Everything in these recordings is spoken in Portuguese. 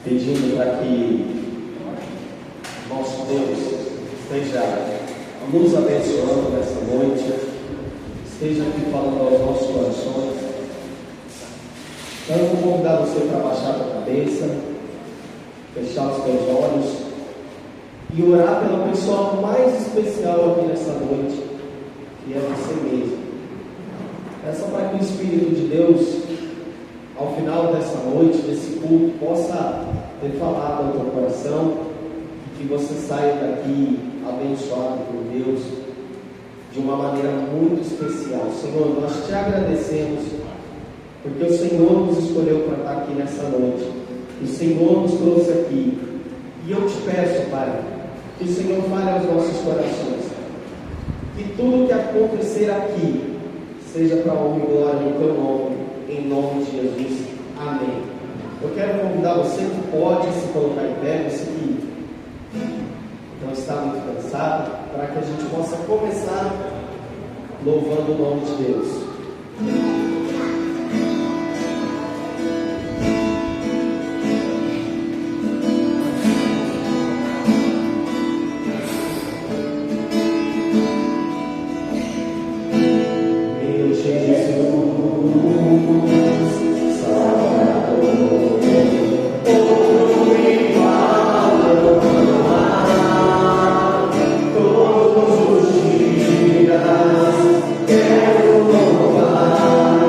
pedindo para que nosso Deus esteja nos abençoando nessa noite, esteja aqui falando aos nossos corações. Então eu vou convidar você para baixar a tua cabeça, fechar os teus olhos e orar pela pessoa mais especial aqui nessa noite, que é você mesmo. Peça para que o Espírito de Deus, ao final dessa noite, desse culto, possa ter falado ao teu coração e que você saia daqui abençoado por Deus de uma maneira muito especial. Senhor, nós te agradecemos porque o Senhor nos escolheu para estar aqui nessa noite. O Senhor nos trouxe aqui. E eu te peço, Pai, que o Senhor fale aos nossos corações, que tudo que acontecer aqui seja para a honra e glória do teu nome, em nome de Jesus. Amém. Eu quero convidar você que pode se colocar em pé, você que não está muito cansado, para que a gente possa começar louvando o nome de Deus. Quero louvar.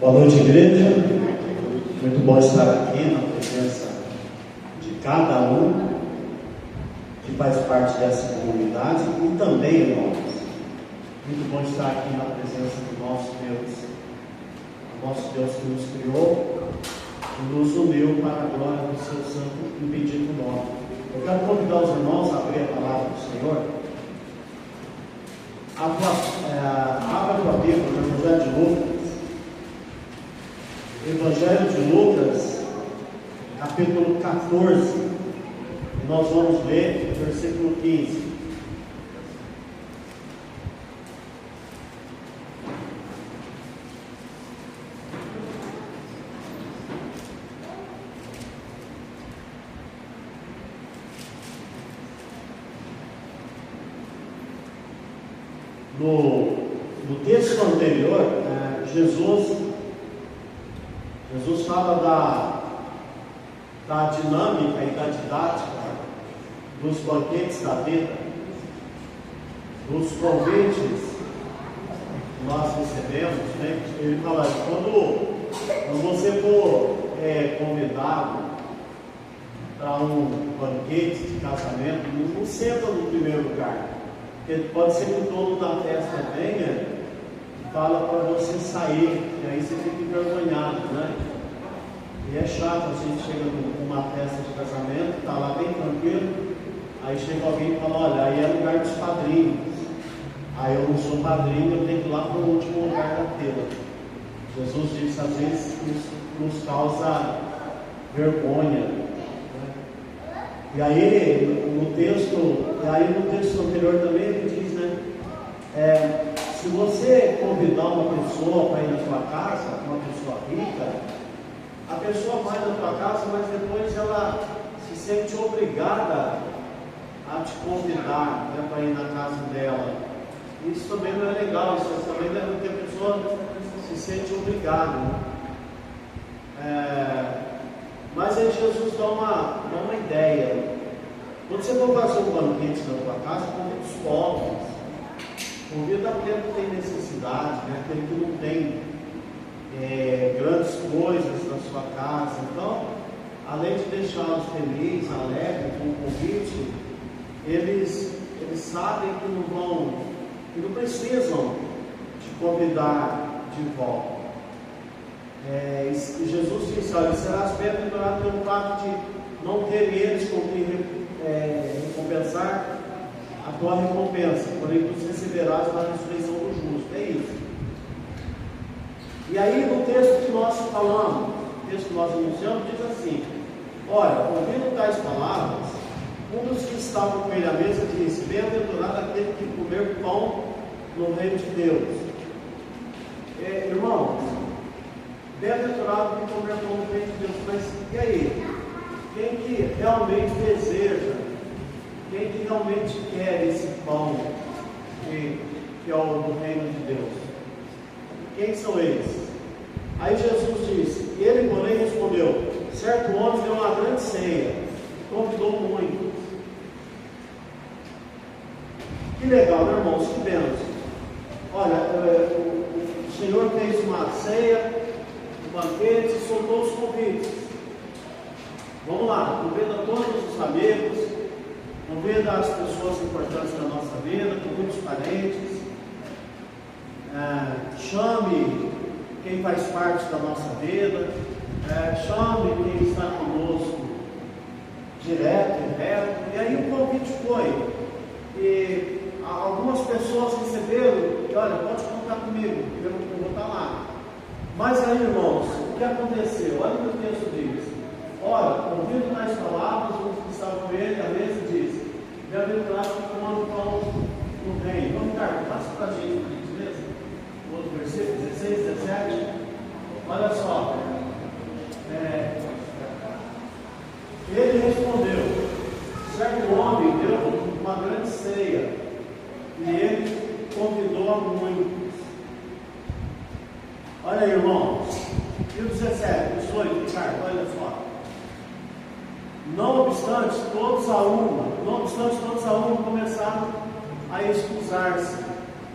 Boa noite, igreja. Muito bom estar aqui na presença de cada um que faz parte dessa comunidade e também, irmãos, muito bom estar aqui na presença do nosso Deus, o nosso Deus que nos criou e nos uniu para a glória do seu santo e bendito nome. Eu quero convidar os irmãos a abrir a palavra do Senhor. Abra a tua Bíblia no Evangelho de Lucas. Evangelho de Lucas, capítulo 14. E nós vamos ler o versículo 15. No texto anterior, Jesus fala da dinâmica e da didática dos banquetes da vida, dos convites que nós recebemos, né? Ele fala, quando você for convidado para um banquete de casamento, não senta no primeiro lugar. Porque pode ser que o dono da festa venha e fala para você sair, e aí você fica envergonhado, né? E é chato, a gente chega numa festa de casamento, está lá bem tranquilo, aí chega alguém e fala, olha, aí é lugar dos padrinhos. Aí eu não sou padrinho, eu tenho que ir lá para o último lugar da fila. Jesus disse, às vezes, isso nos causa vergonha. E aí no texto anterior também ele diz, né? Se você convidar uma pessoa para ir na sua casa, uma pessoa rica, a pessoa vai na sua casa, mas depois ela se sente obrigada a te convidar, né, para ir na casa dela. Isso também não é legal, isso também é porque a pessoa se sente obrigada, né? Mas aí Jesus dá uma ideia. Quando você for fazer um banquete na tua casa, convida os pobres, convida aquele que tem necessidade, né? Aquele que não tem grandes coisas na sua casa. Então, além de deixá-los felizes, alegres com o convite, eles sabem que não precisam te convidar de volta. E Jesus disse, olha, serás bem-aventurado pelo fato de não ter eles com quem recompensar a tua recompensa, porém tu receberás na ressurreição do justo. É isso. E aí no texto que nós falamos, o texto que nós anunciamos, diz assim, olha, ouvindo tais palavras, um dos que estavam com ele à mesa disse, bem-aventurado aquele que comer pão no reino de Deus. Irmãos, bem-aventurado que comer pão no reino de Deus. Mas e aí? Quem que realmente deseja, quem que realmente quer esse pão que é o do reino de Deus? Quem são eles? Aí Jesus disse, ele porém respondeu, certo homem deu uma grande ceia, convidou muitos. Que legal, né, irmãos? Que bênção. Olha, o Senhor fez uma ceia, banquete, soltou os convites. Vamos lá, convida todos os amigos, convida as pessoas importantes da nossa vida, convida os parentes, chame quem faz parte da nossa vida, chame quem está conosco direto, reto. E aí o convite foi, e algumas pessoas receberam, e olha, pode contar comigo, eu vou estar lá. Mas aí, irmãos, o que aconteceu? Olha o que o texto diz. Ora, ouvindo tais palavras, os que estavam com ele, a mesa diz, bem-aventurado que come pão no reino. Vamos, Carlos, passa para a gente, por gentileza. Outro versículo, 16, 17. Olha só. Ele respondeu, certo homem deu uma grande ceia, e ele convidou a muitos. Olha aí, irmãos. E o 17, 18, Ricardo, olha só. Não obstante, todos a uma começaram a excusar-se.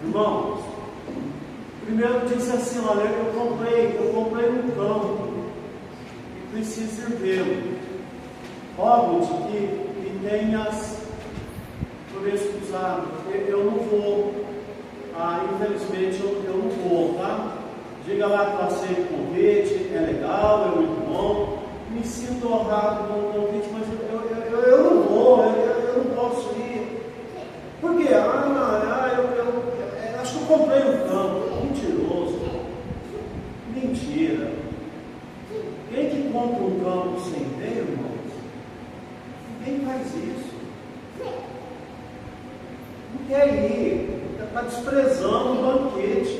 Irmãos, Primeiro disse assim, olha, eu comprei um campo e preciso ir vê-lo. Rogo-te que tenhas por excusado. Eu não vou, infelizmente eu não vou, tá? Diga lá que eu aceito o convite, é legal, é muito bom. Me sinto honrado com o convite, mas eu não vou, eu não posso ir. Por quê? Eu acho que eu comprei um campo. Mentiroso. Mentira. Quem que compra um campo sem ver, irmãos? Ninguém faz isso. Não quer ir. Está desprezando o banquete.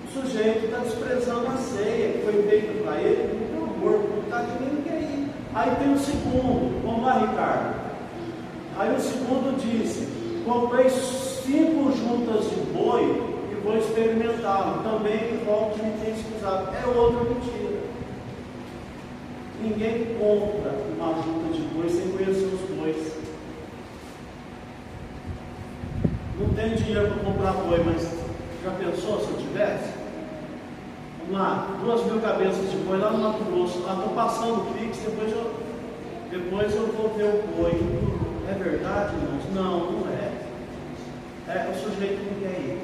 O sujeito está desprezando a ceia que foi feita para ele. Meu amor, está aqui, ele não quer ir. Aí tem o segundo. Vamos lá, Ricardo. Aí o segundo disse: comprei 5 juntas de boi e vou experimentá-lo. Também volto me ter excusado. É outra mentira. Ninguém compra uma junta de boi sem conhecer os bois. Não tenho dinheiro para comprar boi, mas já pensou se eu tivesse? Vamos lá, 2.000 cabeças de boi lá no Mato Grosso. Estou passando o Pix, depois eu vou ver o boi. É verdade, irmãos? Não, não é. O sujeito não quer ir.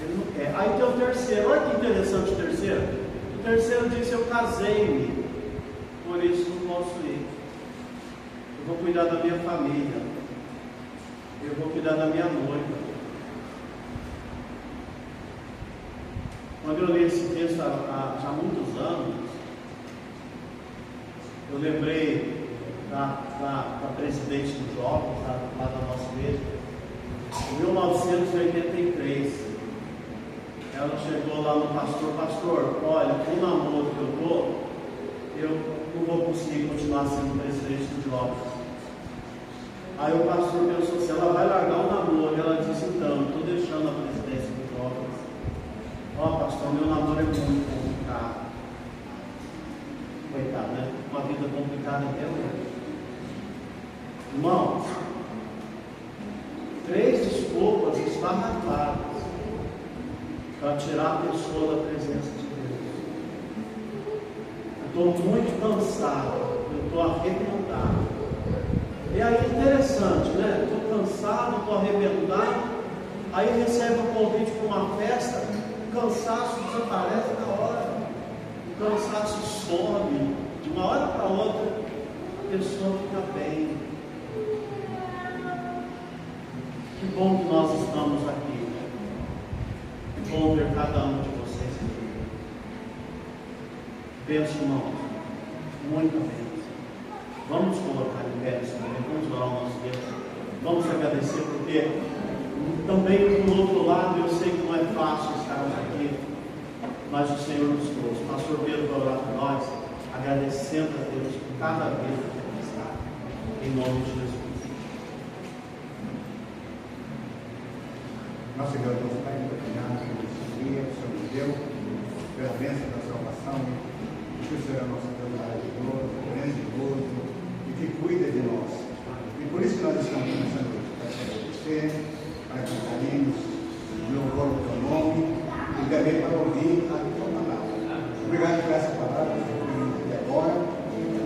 Ele não quer. Aí tem o terceiro. Olha que interessante o terceiro. O terceiro diz: eu casei-me, por isso não posso ir. Eu vou cuidar da minha família. Eu vou cuidar da minha noiva. Quando eu li esse texto há muitos anos, eu lembrei da presidente dos jovens, lá da nossa igreja, em 1983. Ela chegou lá no pastor, olha, o namoro que eu não vou conseguir continuar sendo presidente dos jovens. Aí o pastor pensou assim: ela vai largar o namoro. Ela disse: então, estou deixando a presidência dos jovens. Pastor, meu namoro é muito complicado. Coitado, né? Uma vida complicada até hoje. Irmãos, 3 desculpas esfarrapadas para tirar a pessoa da presença de Deus. Eu estou muito cansado, eu estou arrebentado. E aí é interessante, né? Estou cansado, estou arrebentado. Aí recebe um convite para uma festa, o cansaço desaparece na hora. O cansaço some. De uma hora para outra, a pessoa fica bem. Que bom que nós estamos aqui. Que bom ver cada um de vocês aqui. Penso, irmãos, muita bênção. Vamos colocar em pé nesse momento, vamos orar ao nosso Deus. Vamos agradecer, porque também do outro lado eu sei que não é fácil estarmos aqui, mas o Senhor nos trouxe. Pastor Pedro vai orar por nós, agradecendo a Deus por cada vez que está. Em nome de Jesus. Nosso Deus, nosso Pai, muito obrigado por esse dia que o Senhor nos deu, pela bênção da salvação, que o Senhor é nosso Deus maravilhoso, grandioso e que cuida de nós. E por isso que nós estamos nessa noite, para te agradecer, para cantarmos louvor ao teu nome e também para ouvir a tua palavra. Obrigado por essa palavra que foi até agora.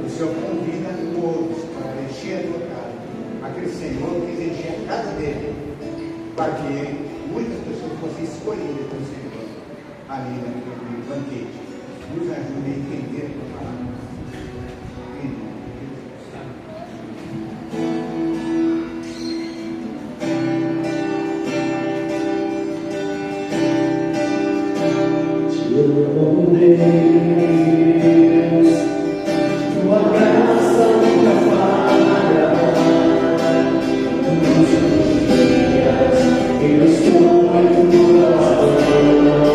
O Senhor convida todos para encher a tua casa, aquele Senhor que encher a casa dele, para que muitas pessoas fossem escolhidas pelo Senhor ali naquele banquete. Nos ajude a entender a tua palavra. Em nome de Jesus. Te amo, Deus, tua graça nunca falha. Nos dias eu estou em tuas mãos.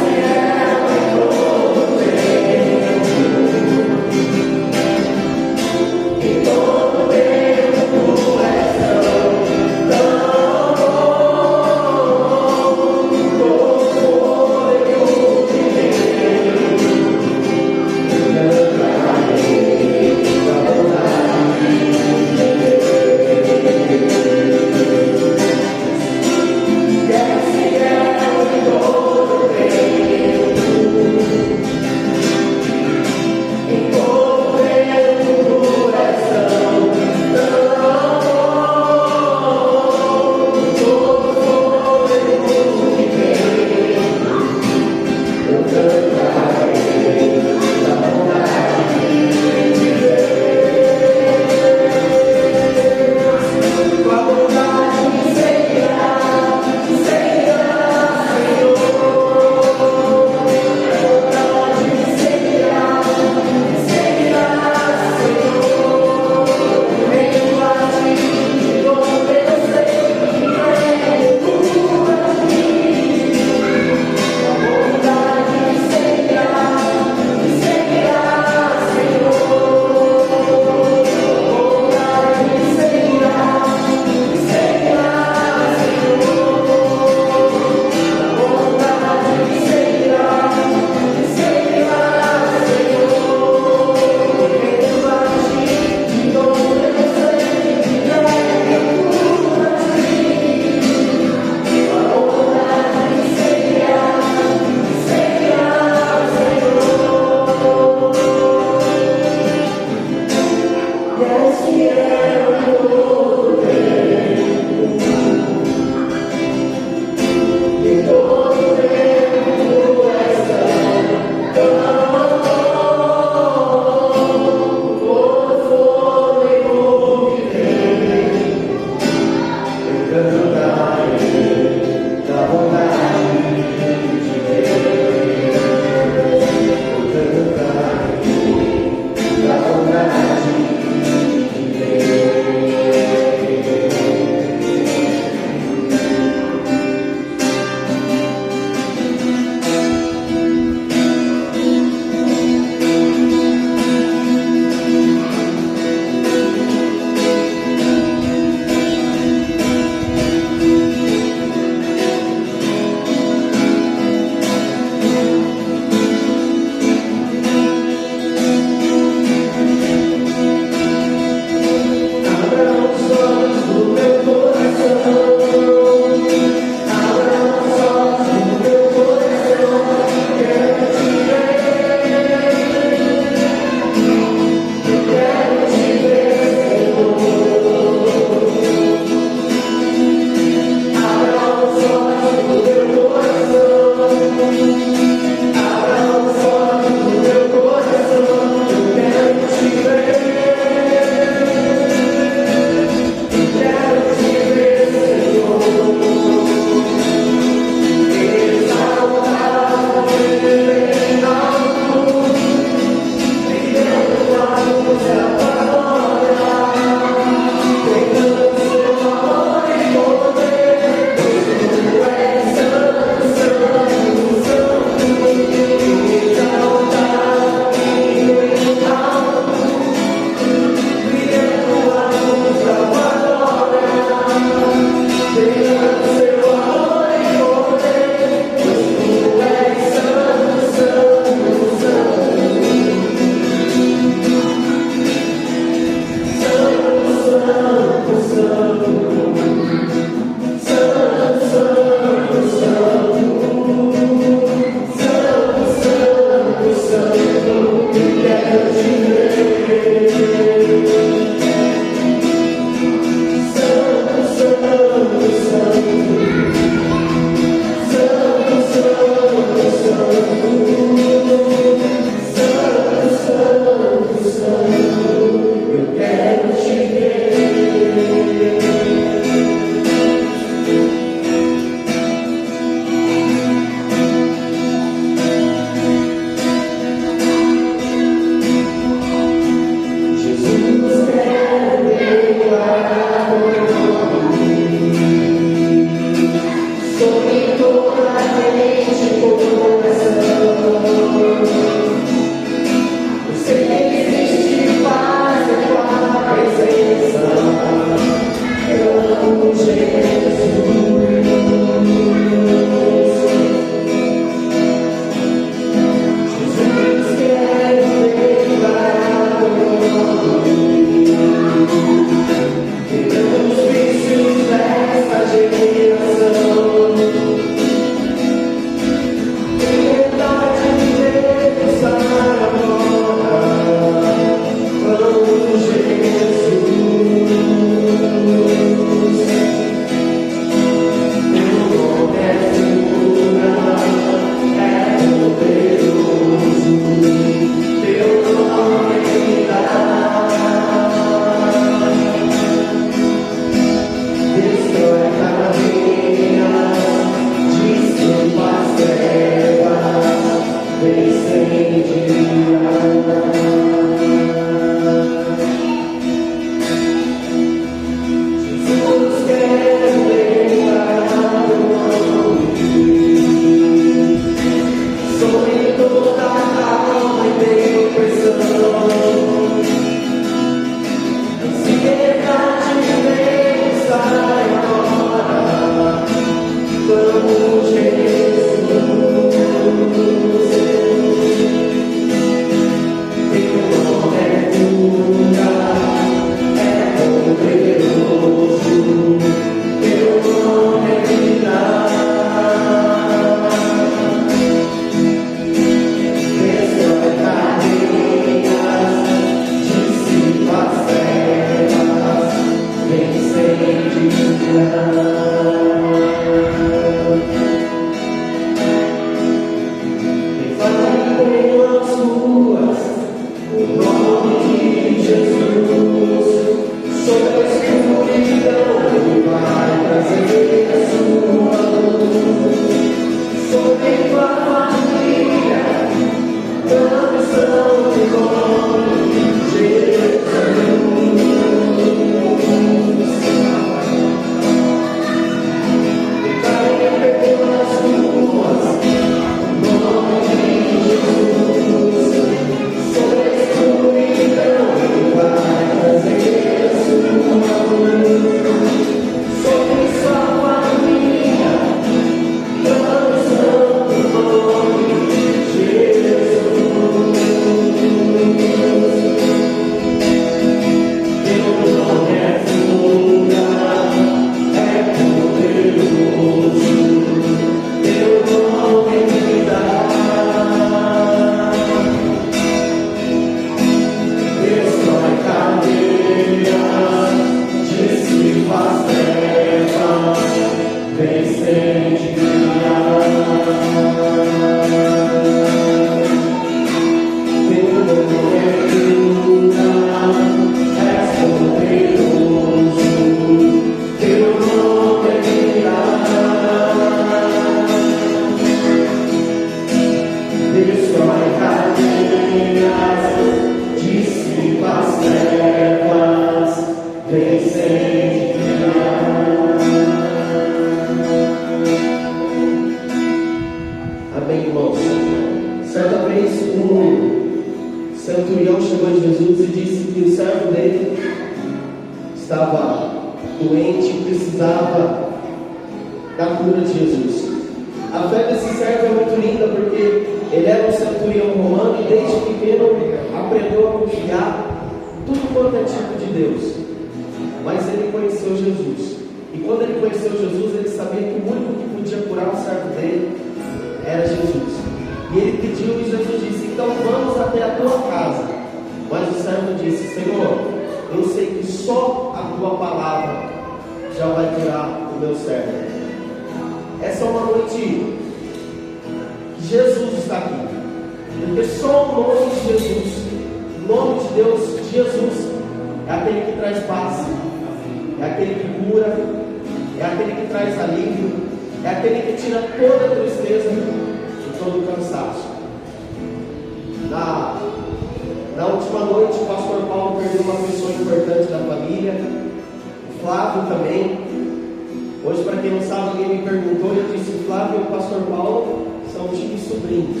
Hoje, para quem não sabe, alguém me perguntou e eu disse: Flávio é o pastor Paulo, são tios e sobrinhos.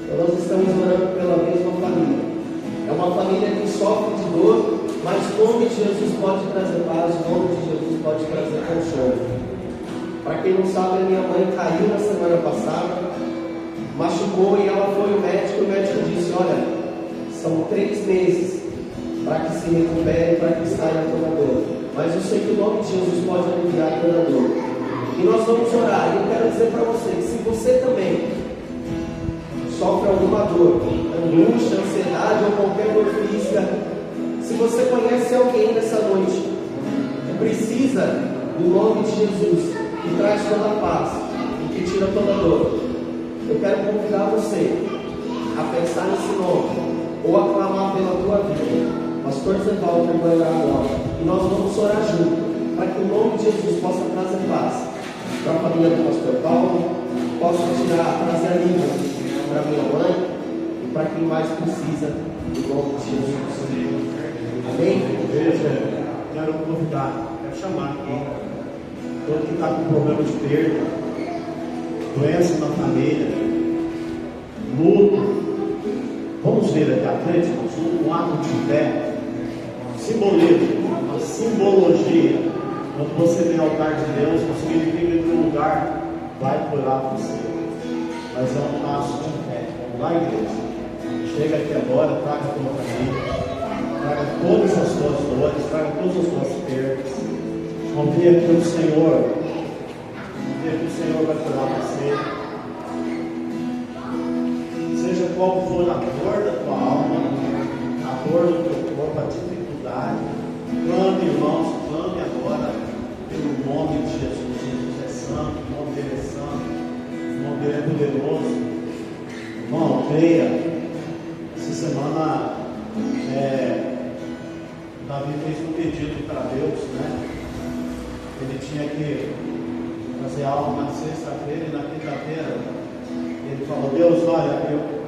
Então nós estamos orando pela mesma família. É uma família que sofre de dor, mas o nome de Jesus pode trazer paz, o nome de Jesus pode trazer consolo. Para quem não sabe, a minha mãe caiu na semana passada, machucou e ela foi ao médico, e o médico disse: olha, são 3 meses para que se recupere, para que saia toda a dor. Mas eu sei que o nome de Jesus pode aliviar toda a dor. E nós vamos orar. E eu quero dizer para você que se você também sofre alguma dor, angústia, ansiedade ou qualquer dor física, se você conhece alguém nessa noite que precisa do nome de Jesus, que traz toda a paz e que tira toda a dor, eu quero convidar você a pensar nesse nome ou a clamar pela tua vida. O pastor Zé Walter vai orar agora e nós vamos orar junto para que o nome de Jesus possa trazer paz para a família do pastor Paulo, possa trazer alívio para minha mãe e para quem mais precisa do nome de Jesus. Amém? Igreja, quero convidar, quero chamar aqui todo que está com problema de perda, doença na família, luto. Vamos ver aqui à frente, um ato de fé, simbolismo, uma simbologia. Quando você vem ao altar de Deus, não significa que o lugar vai curar você, mas é um passo de fé. Vamos lá, igreja? Chega aqui agora, traga a tua família, traga todas as tuas dores, traga todas as tuas perdas. Confia que o Senhor, confia que o Senhor vai curar você. Seja qual for a dor da tua alma, a dor do teu corpo, a dificuldade, clame, irmãos, clame agora pelo nome de Jesus. Jesus é santo, o nome dele é santo, o nome dele é poderoso. Irmão, creia. Essa semana Davi fez um pedido para Deus, né? Ele tinha que fazer algo na sexta-feira e na quinta-feira ele falou: Deus, olha,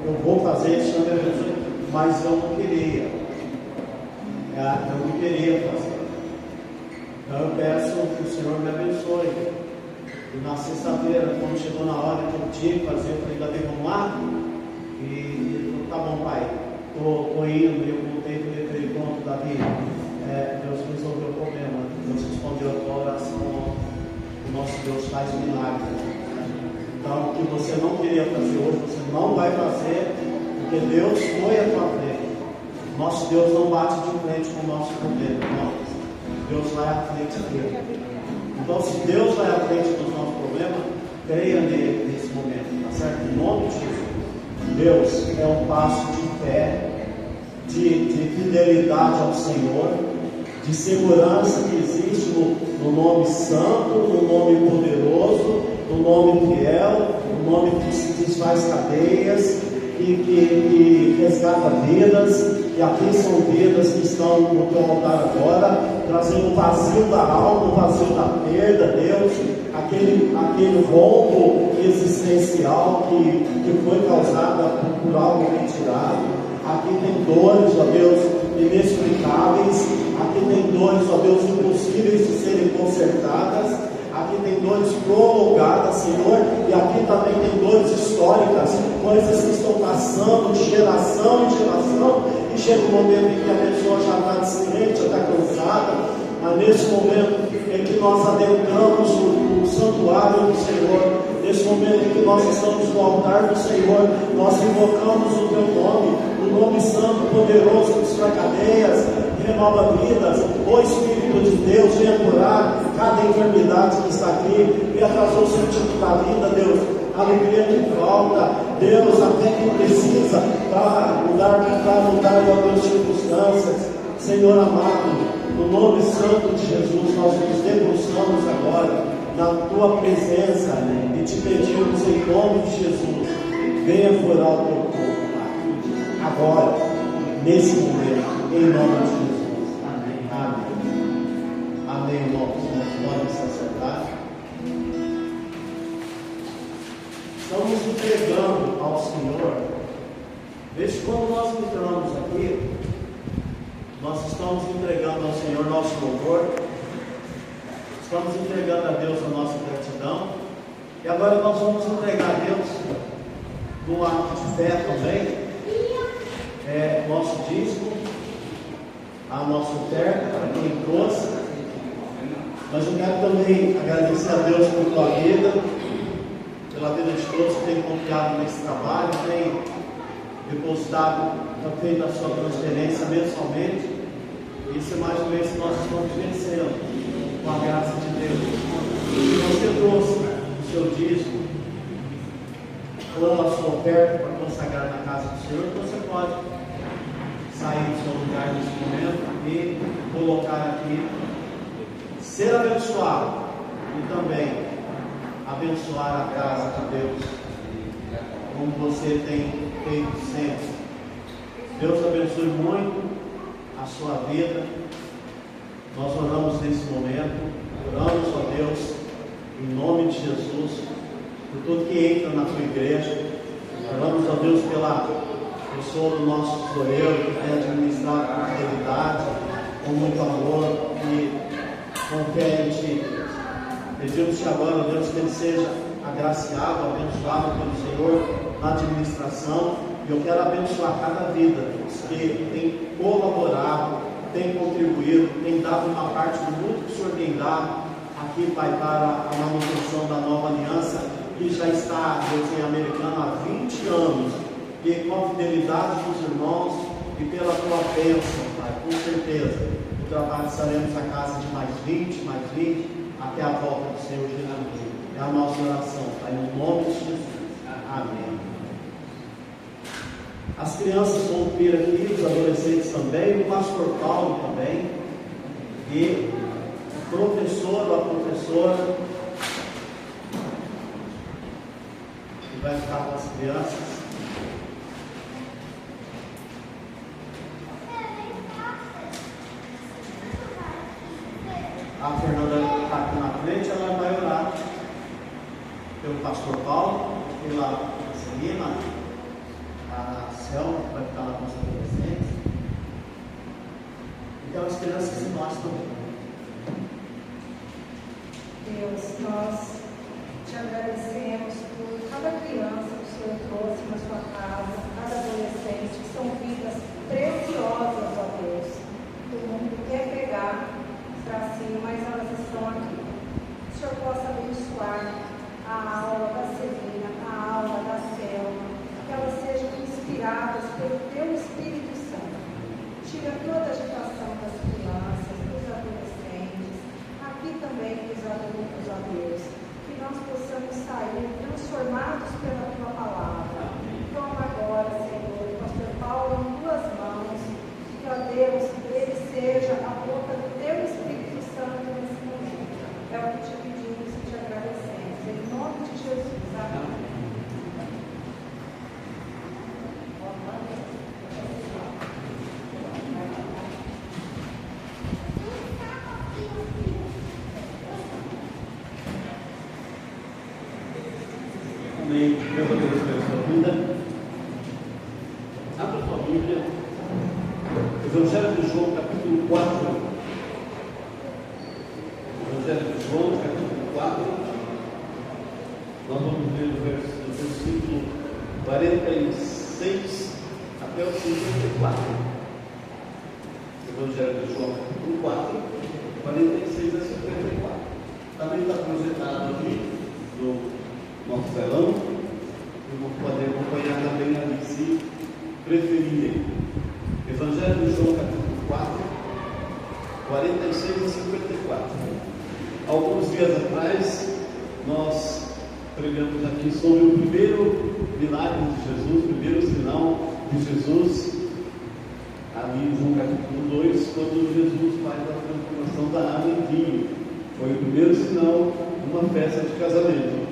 eu vou fazer isso, mas eu não queria. Eu não queria fazer. Então eu peço que o Senhor me abençoe. E na sexta-feira, quando chegou na hora que eu tinha que fazer, eu falei: Davi, vamos lá? E ele falou: tá bom, pai, estou indo. E eu voltei e falei para ele: pronto, Davi, Deus resolveu o problema. Deus respondeu a tua oração. O nosso Deus faz milagre. Então, o que você não queria fazer hoje, você não vai fazer, porque Deus foi à tua frente. Nosso Deus não bate de frente com o nosso problema, não. Deus vai à frente dele. Então, se Deus vai à frente dos nossos problemas, creia nele nesse momento, tá certo? Em nome de Jesus. Deus é um passo de fé, de fidelidade ao Senhor, de segurança que existe no nome santo, no nome poderoso, no nome fiel, no nome que desfaz cadeias, que resgata vidas. E aqui são vidas que estão no teu altar agora, trazendo o vazio da alma, o vazio da perda, Deus, aquele rombo existencial que foi causado por algo retirado. Aqui tem dores, ó Deus, inexplicáveis. Aqui tem dores, ó Deus, impossíveis de serem consertadas. Aqui tem dores prolongadas, Senhor, e aqui também tem dores históricas, coisas que estão passando de geração em geração, e chega um momento em que a pessoa já está descrente, já está cansada, mas nesse momento em que nós adentramos o santuário do Senhor, nesse momento em que nós estamos no altar do Senhor, nós invocamos o Teu nome, o nome santo, poderoso, que destrói cadeias, renova vidas. O Espírito de Deus venha curar cada enfermidade que está aqui, venha trazer o sentido da vida, Deus, a alegria que falta, Deus, até que precisa, para mudar as circunstâncias. Senhor amado, no nome santo de Jesus, nós nos debruçamos agora na Tua presença, né? E te pedimos em nome de Jesus, venha curar o Teu corpo, Pai, agora, nesse momento, em nome de Jesus. Amém, irmãos. Podem se acertar. Estamos entregando ao Senhor. Veja, quando nós entramos aqui, nós estamos entregando ao Senhor nosso louvor, estamos entregando a Deus a nossa gratidão, e agora nós vamos entregar a Deus no ato de fé também, nosso dízimo, a nossa oferta, para quem trouxe. Mas eu quero também agradecer a Deus por tua vida, pela vida de todos que têm confiado nesse trabalho, têm depositado, feito a sua transferência mensalmente. Isso é mais uma vez que nós estamos vencendo com a graça de Deus. Se você trouxe o seu dízimo ou a sua oferta para consagrar na casa do Senhor, você pode sair do seu lugar nesse momento e colocar aqui, ser abençoado e também abençoar a casa de Deus, como você tem feito sempre. Deus abençoe muito a sua vida. Nós oramos nesse momento, oramos a Deus em nome de Jesus por tudo que entra na tua igreja. Oramos a Deus pela pessoa do nosso tesoureiro que tem administrado com fidelidade, com muito amor e com fé em ti. Pedimos-te agora, Deus, que ele seja agraciado, abençoado pelo Senhor na administração. E eu quero abençoar cada vida que tem colaborado, tem contribuído, tem dado uma parte do muito que o Senhor tem dado aqui, Pai, para a manutenção da nova aliança, que já está, Deus, em Americana há 20 anos. E com a fidelidade dos irmãos e pela tua bênção, Pai, com certeza, o trabalho estaremos a casa de mais 20, até a volta do Senhor Jesus. É a nossa oração, Pai, no nome de Jesus. Amém. As crianças vão vir aqui, os adolescentes também, o pastor Paulo também, e o professor ou a professora, que vai ficar com as crianças. A Fernanda está aqui na frente, ela vai orar pelo pastor Paulo, pela Celina, a Selma, que vai ficar lá com os adolescentes, e pelas crianças e nós também. Deus, nós te agradecemos por cada criança que o Senhor trouxe na sua casa, cada adolescente, que são vidas preciosas, ó Deus. O mundo quer pegar para si, mas elas estão aqui. Que o Senhor possa abençoar a aula da Celina, a aula da Selma, que elas sejam inspiradas pelo teu Espírito Santo. Tira toda a agitação das crianças, dos adolescentes, aqui também dos adultos, ó Deus, que nós possamos sair transformados pela tua palavra. Toma agora, Senhor, o pastor Paulo em tuas mãos, que, ó Deus, ele seja a boca do teu Espírito Santo nesse momento. É o que te pedimos e te agradecemos. Em nome de Jesus. Amém. Amém. Deus abençoe a sua vida. Abra sua Bíblia. Evangelho de João, capítulo 4. Evangelho de João, capítulo 4. Nós vamos ler do versículo 46 até o 54. Evangelho de João, capítulo 4, 46 a 54. Também está projetado aqui no nosso telão, e vou poder acompanhar também ali, se preferirem. Evangelho de João, capítulo 4, 46 a 54. Alguns dias atrás, nós pregamos aqui sobre o primeiro milagre de Jesus, o primeiro sinal de Jesus, ali em João capítulo 2, quando Jesus faz a transformação da água em vinho. Foi o primeiro sinal de uma festa de casamento.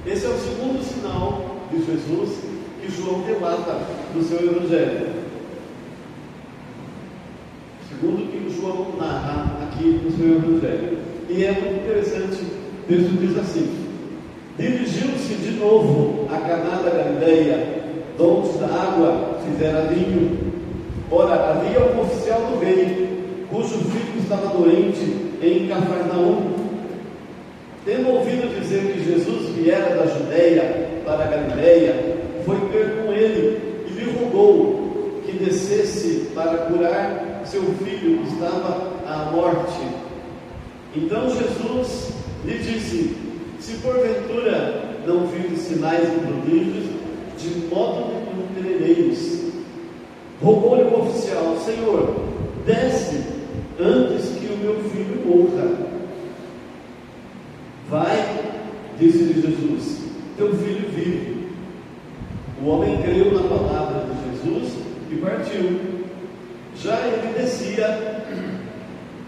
Esse é o segundo sinal de Jesus que João relata no seu Evangelho. Segundo que João narra aqui no seu Evangelho. E é muito interessante, o texto diz assim: dirigiu-se de novo a Caná da Galileia, donde da água fizera vinho. Ora, havia um oficial do rei, cujo filho estava doente em Cafarnaum. Tendo ouvido dizer que Jesus viera da Judeia para a Galileia, foi ter com ele e lhe rogou que descesse para curar seu filho que estava à morte. Então Jesus lhe disse: se porventura não virdes sinais e prodígios, de modo nenhum crereis. Rogou-lhe o oficial: Senhor, desce antes que o meu filho morra. Vai, disse-lhe Jesus, teu filho vive. O homem creu na palavra de Jesus e partiu. Já ele descia,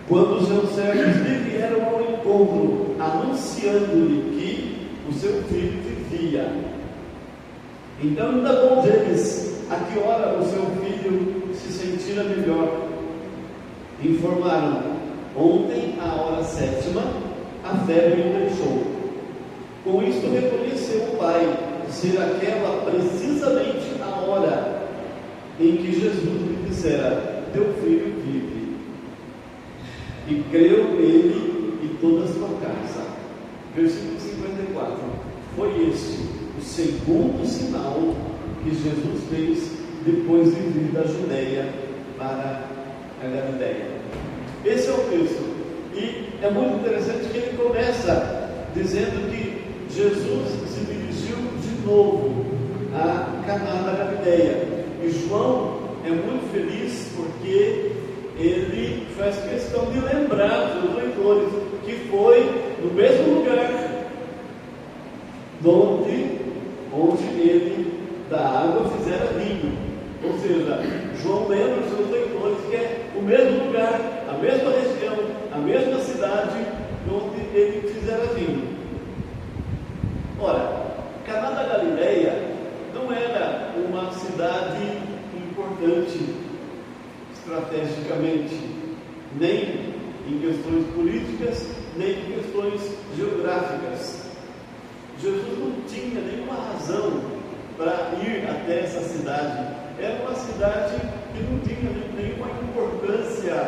quando os seus servos lhe vieram ao encontro, anunciando-lhe que o seu filho vivia. Então indagou deles a que hora o seu filho se sentira melhor. Informaram: ontem, à hora 7ª, a febre o deixou. Com isto reconheceu o pai ser aquela precisamente a hora em que Jesus lhe dissera: teu filho vive. E creu ele e toda a sua casa. Versículo 54. Foi este o segundo sinal que Jesus fez depois de vir da Judeia para a Galileia. Esse é o texto. E é muito interessante que ele começa dizendo que Jesus se dirigiu de novo a Caná da Galileia. E João é muito feliz porque ele faz questão de lembrar os seus leitores que foi no mesmo lugar onde ele da água fizera vinho. Ou seja, João lembra os seus leitores que é o mesmo lugar, a mesma região, a mesma cidade onde ele fizera vinho. Ora, Caná da Galileia não era uma cidade importante estrategicamente, nem em questões políticas, nem em questões geográficas. Jesus não tinha nenhuma razão para ir até essa cidade. Era uma cidade que não tinha nenhuma importância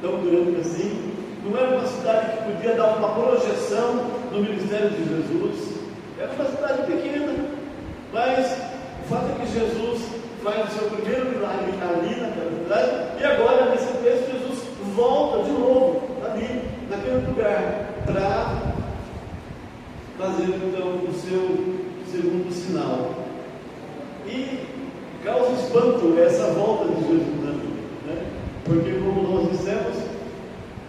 tão grande assim. Não era uma cidade que podia dar uma projeção no ministério de Jesus. Era uma cidade pequena, mas o fato é que Jesus faz o seu primeiro milagre ali naquela cidade, e agora nesse texto Jesus volta de novo ali, naquele lugar, para fazer então o seu segundo sinal. E causa espanto essa volta de Jesus ali, né? Porque, como nós dissemos,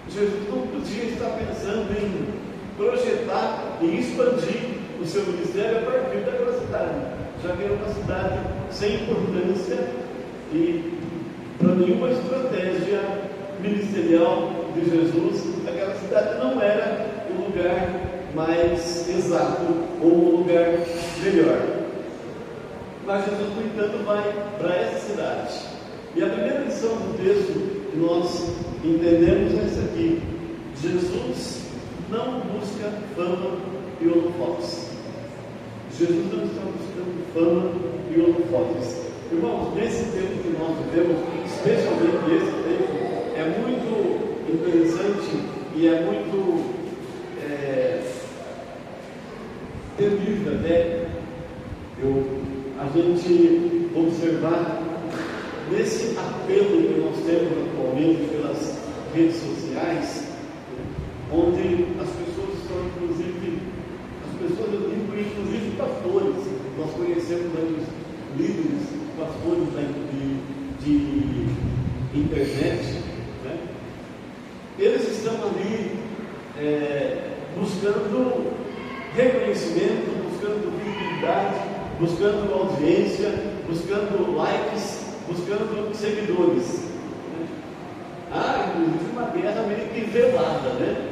Jesus não podia estar pensando em projetar e expandir o seu ministério a partir daquela cidade, já que era uma cidade sem importância e para nenhuma estratégia ministerial de Jesus, aquela cidade não era o lugar mais exato ou o lugar melhor. Mas Jesus, no entanto, vai para essa cidade. E a primeira lição do texto que nós entendemos é essa aqui: Jesus não busca fama e holofotes. Jesus não está buscando fama e holofotes. Irmãos, nesse tempo que nós vivemos, especialmente esse tempo, é muito interessante e é muito terrível até a gente observar nesse apelo que nós temos atualmente pelas redes sociais, onde as pessoas estão, inclusive, eu digo inclusive pastores, nós conhecemos aí os líderes, pastores de internet, né? Eles estão ali buscando reconhecimento, buscando visibilidade, buscando audiência, buscando likes, buscando seguidores. Há, inclusive, uma guerra meio que velada, né?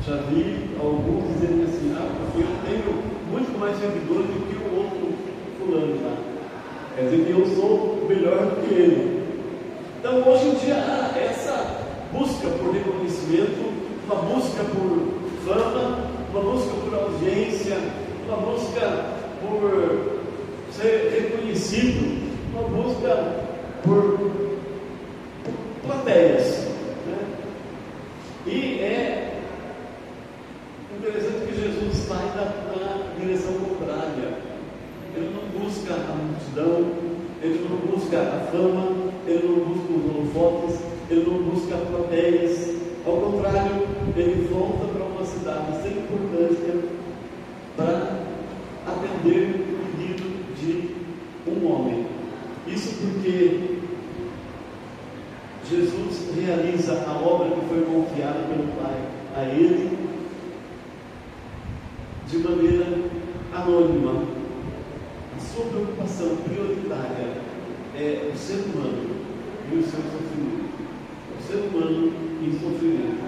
Já vi alguns dizendo assim: porque eu tenho muito mais seguidores do que o outro fulano lá. Quer dizer que eu sou melhor do que ele. Então, hoje em dia, há essa busca por reconhecimento, uma busca por fama, uma busca por audiência, uma busca por ser reconhecido, uma busca por plateias, né? E é interessante que Jesus vai na direção contrária. Ele não busca não busca a fama, ele não busca os holofotes, ele não busca plateias. Ao contrário, ele volta para uma cidade sem importância para atender o pedido de um homem. Isso porque Jesus realiza a obra que foi confiada pelo Pai a ele de maneira anônima. A sua preocupação prioritária é o ser humano e o seu sofrimento. O ser humano em sofrimento.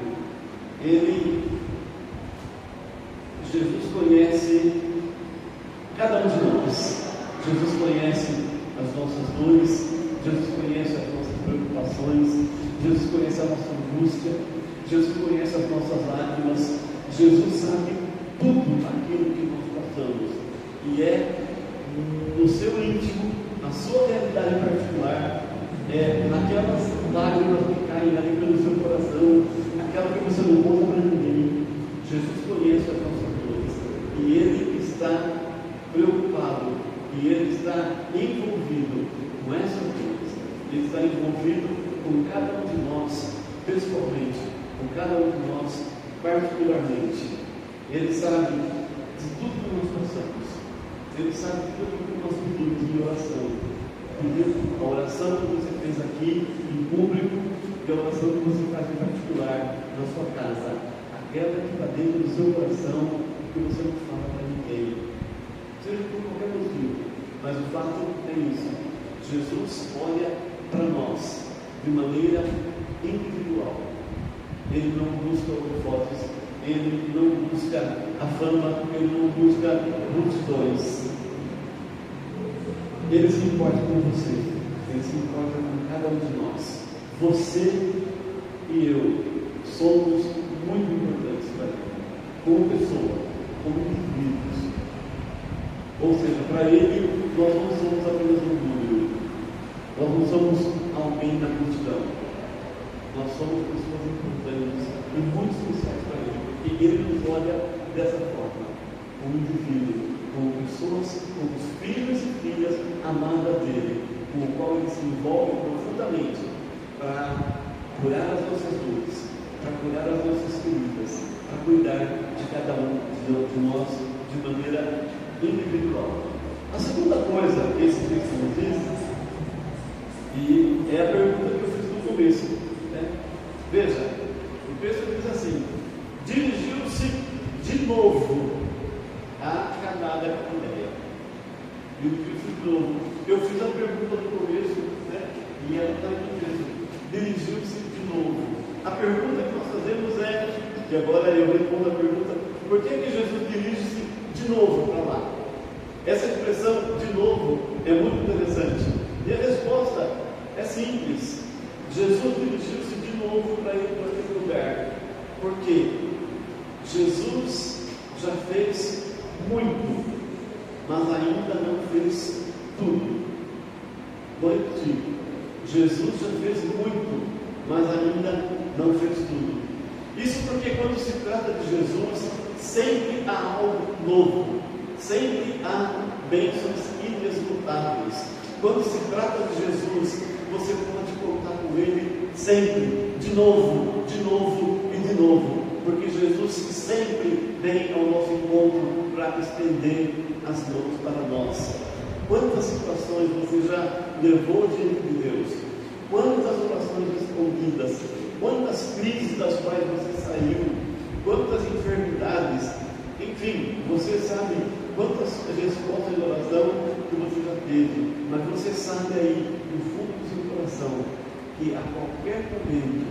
Jesus conhece cada um de nós. Jesus conhece as nossas dores, Jesus conhece as nossas preocupações, Jesus conhece a nossa angústia, Jesus conhece as nossas lágrimas, Jesus sabe tudo aquilo que nós passamos, e é no seu íntimo, na sua realidade particular, naquelas lágrimas que caem ali pelo seu coração, aquela que você não conta para ninguém. Jesus conhece as nossas dores, e Ele está preocupado, e Ele está envolvido com essas dores. Ele está envolvido com cada um de nós, pessoalmente, com cada um de nós, particularmente. Ele sabe de tudo que nós passamos. Ele sabe de tudo que nós pedimos em oração. A oração que você fez aqui, em público, e a oração que você faz em particular, na sua casa. Aquela que está dentro do seu coração, que você não fala para ninguém. Seja por qualquer motivo. Mas o fato é isso. Jesus olha para nós de maneira individual. Ele não busca holofotes, ele não busca a fama, ele não busca multidões. Ele se importa com você, ele se importa com cada um de nós. Você e eu somos muito importantes para ele, como pessoa, como indivíduos. Ou seja, para ele, nós não somos apenas um número, nós não somos alguém na multidão, nós somos pessoas importantes e muito especiais para ele, e ele nos olha dessa forma, como indivíduo, como pessoas, como os filhos e filhas amadas dele, com o qual ele se envolve profundamente para curar as nossas dores, para curar as nossas feridas, para cuidar de cada um de nós de maneira individual. A segunda coisa que esse texto nos diz, e é a pergunta que eu fiz no começo, né? Veja, o texto diz assim: dirigiu-se de novo à Caná da Galileia. E o texto de novo, eu fiz a pergunta no começo, né? E ela está no texto. Dirigiu-se de novo. A pergunta que nós fazemos é, e agora eu respondo a pergunta: por que Jesus dirige-se de novo para lá? Essa expressão de novo é muito interessante. E a resposta é simples. Jesus dirigiu-se de novo para ir para aquele lugar. Porque Jesus já fez muito, mas ainda não fez tudo. Vou repetir. Jesus já fez muito, mas ainda não fez tudo. Isso porque quando se trata de Jesus, sempre há algo novo, sempre há bênçãos inesgotáveis. Quando se trata de Jesus, você pode contar com Ele sempre, de novo e de novo, porque Jesus sempre vem ao nosso encontro para estender as mãos para nós. Quantas situações você já levou diante de Deus? Quantas orações respondidas? Quantas crises das quais você saiu? Quantas enfermidades? Enfim, você sabe quantas respostas de oração que você já teve, mas você sabe aí, no fundo do seu coração, que a qualquer momento,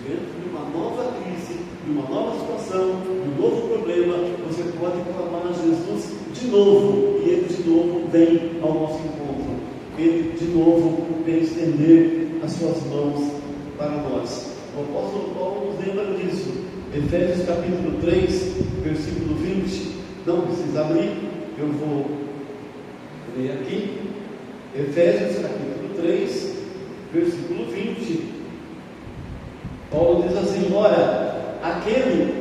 diante de uma nova crise, de uma nova situação, de um novo problema, você pode clamar a Jesus de novo, e Ele de novo vem ao nosso encontro. Ele de novo vem estender as suas mãos para nós. O apóstolo Paulo nos lembra disso. Efésios capítulo 3, versículo 20. Não precisa abrir, eu vou ler aqui. Efésios capítulo 3, versículo 20. Paulo diz assim: ora, aquele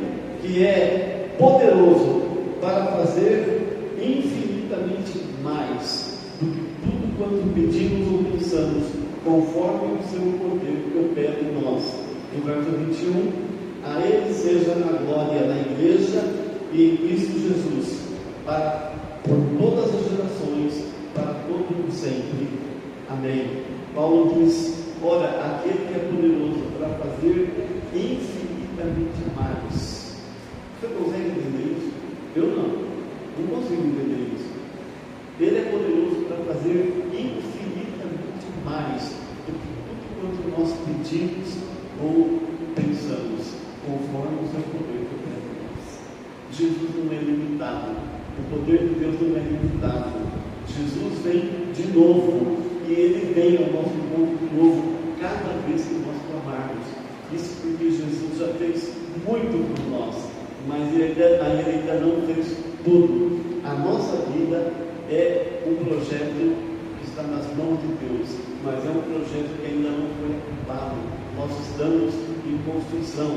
que é poderoso para fazer infinitamente mais do que tudo quanto pedimos ou conforme o seu poder que opera em nós. No verso 21, a Ele seja a glória na igreja e em Cristo Jesus, por todas as gerações, para todo sempre. Amém. Paulo diz: ora, aquele que é poderoso para fazer infinitamente mais. Você consegue entender isso? Eu não consigo entender isso. Ele é poderoso para fazer infinitamente mais do que tudo quanto nós pedimos ou pensamos, conforme o seu poder que opera em nós. Jesus não é limitado. O poder de Deus não é limitado. Jesus vem de novo, e Ele vem ao nosso encontro de novo cada vez que nós clamarmos. Isso porque Jesus já fez muito por nós, mas Ele ainda não fez tudo. A nossa vida é um projeto que está nas mãos de Deus, mas é um projeto que ainda não foi acabado. Nós estamos em construção,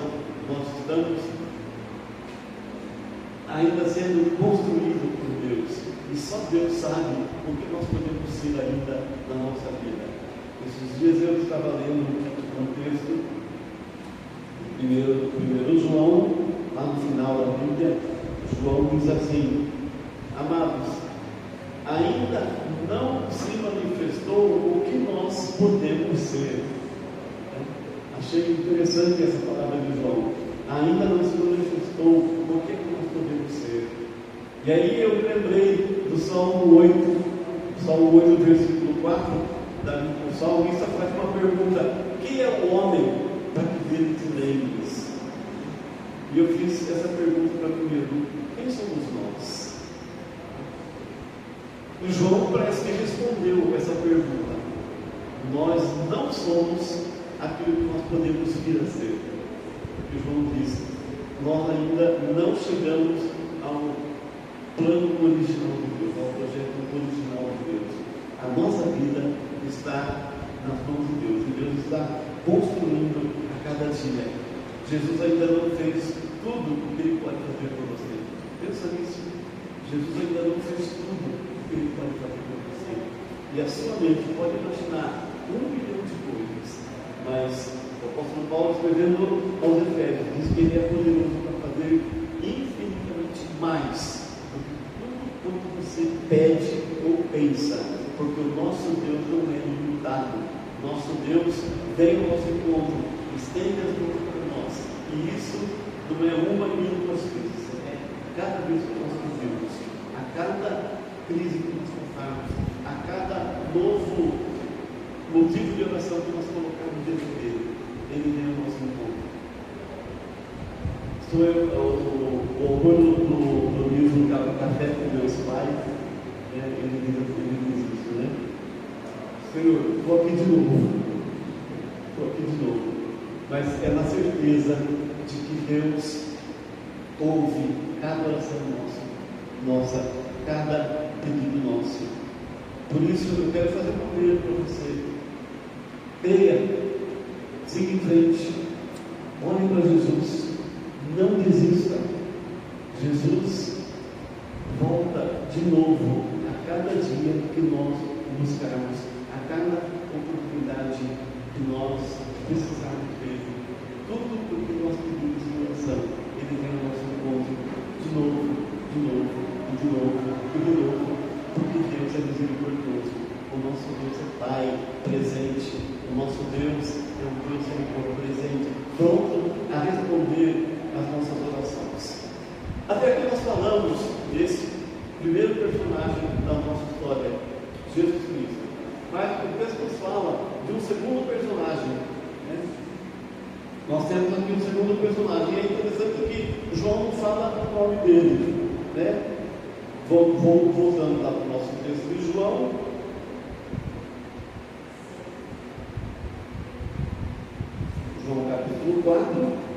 nós estamos ainda sendo construídos por Deus, e só Deus sabe o que nós podemos ser ainda na nossa vida. Esses dias eu estava lendo um texto primeiro João, lá no final da Bíblia. João diz assim: amados, ainda não se manifestou o que nós podemos ser. Achei interessante essa palavra de João. Ainda não se manifestou o que nós podemos ser. E aí eu lembrei do Salmo 8, versículo 4. O salmista faz uma pergunta: quem é o homem para que dele te lembres? E eu fiz essa pergunta para mim mesmo: quem somos nós? E João parece que respondeu essa pergunta. Nós não somos aquilo que nós podemos vir a ser. E João diz: nós ainda não chegamos ao plano original de Deus, ao projeto original de Deus. A nossa vida está nas mãos de Deus, e Deus está construindo a cada dia. Jesus ainda não fez tudo o que Ele pode fazer por você. Pensa nisso. Jesus ainda não fez tudo o que Ele pode fazer por você. E a sua mente pode imaginar 1 milhão de coisas, mas o apóstolo Paulo, escrevendo aos Efésios, diz que Ele é poderoso para fazer infinitamente mais do que tudo quanto você pede ou pensa, porque o nosso Deus não é limitado. Nosso Deus vem ao nosso encontro, estende as mãos para nós, e isso não é uma nem duas vezes, é cada vez que nós vivemos, a cada crise que nós passarmos, a cada novo motivo de oração que nós colocamos diante dele, ele vem ao nosso encontro. Estou o autor do livro Café com Meus Pais, ele diz isso, né? Senhor, estou aqui de novo, mas é na certeza de que Deus ouve cada oração nossa, cada pedido nosso. Por isso eu quero fazer um apelo para você: creia, siga em frente, olhe para Jesus, não desista. Jesus volta de novo a cada dia que nós buscarmos, a cada oportunidade que nós precisarmos dele. Tudo o que nós pedimos em oração, ele vem ao nosso encontro de novo, porque Deus é misericordioso. O nosso Deus é Pai presente. O nosso Deus é um Deus presente, pronto a responder às nossas orações. Até aqui nós falamos desse primeiro personagem da nossa história, Jesus Cristo. Mas o texto nos fala de um segundo personagem, né? Nós temos aqui um segundo personagem, e é interessante que João não fala o nome dele, né? Voltando lá para o nosso texto de João. João capítulo 4.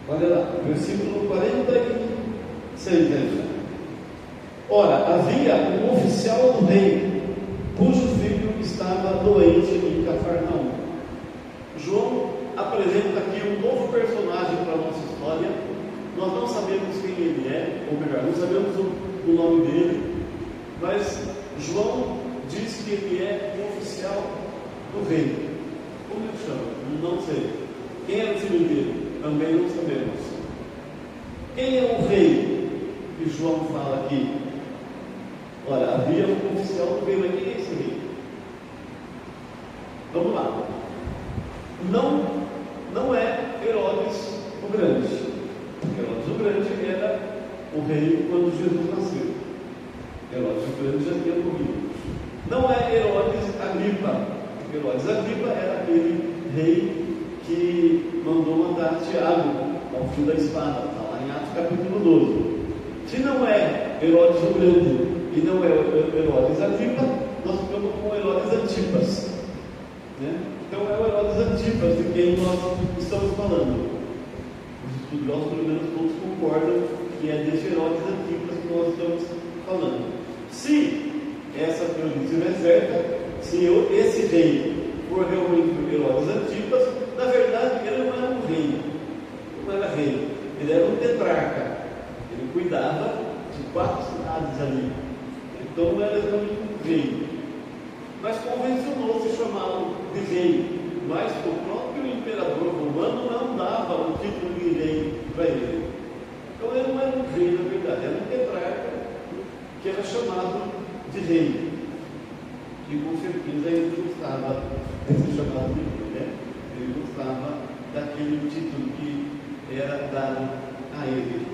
Olha lá, versículo 46 ainda. Ora, havia um oficial do rei, cujo filho estava doente em Cafarnaum. João apresenta aqui um novo personagem para a nossa história. Nós não sabemos quem ele é, ou melhor, não sabemos o nome dele, mas João diz que ele é o oficial do rei. Como ele chama? Não sei. Quem era o filho dele? Também não sabemos. Quem é o rei que João fala aqui? Ora, havia um oficial do rei, mas quem é esse rei? Vamos lá. Não é Herodes o Grande. Herodes o Grande era o rei quando Jesus nasceu. Herodes o Grande já tinha morrido. Não é Herodes Agripa. Herodes Agripa era aquele rei que mandou matar Tiago ao fio da espada. Está lá em Atos capítulo 12. Se não é Herodes o Grande e não é Herodes Agripa, nós ficamos com Herodes Antipas. Né? Então é o Herodes Antipas de quem nós estamos falando. Os estudiosos, pelo menos todos, concordam que é desse Herodes Antipas que nós estamos falando. Se essa teoria estiver certa, se esse rei for realmente o Herodes Antipas, na verdade ele não era um rei, não era rei, ele era um tetrarca, ele cuidava de 4 cidades ali, então não era exatamente um rei, mas convencionou-se chamá-lo de rei, mas o próprio imperador romano não dava o título de rei para ele, então ele não era um rei na verdade, era um tetrarca que era chamado de rei. E com certeza ele gostava desse chamado de rei, né? Ele gostava daquele título que era dado a ele.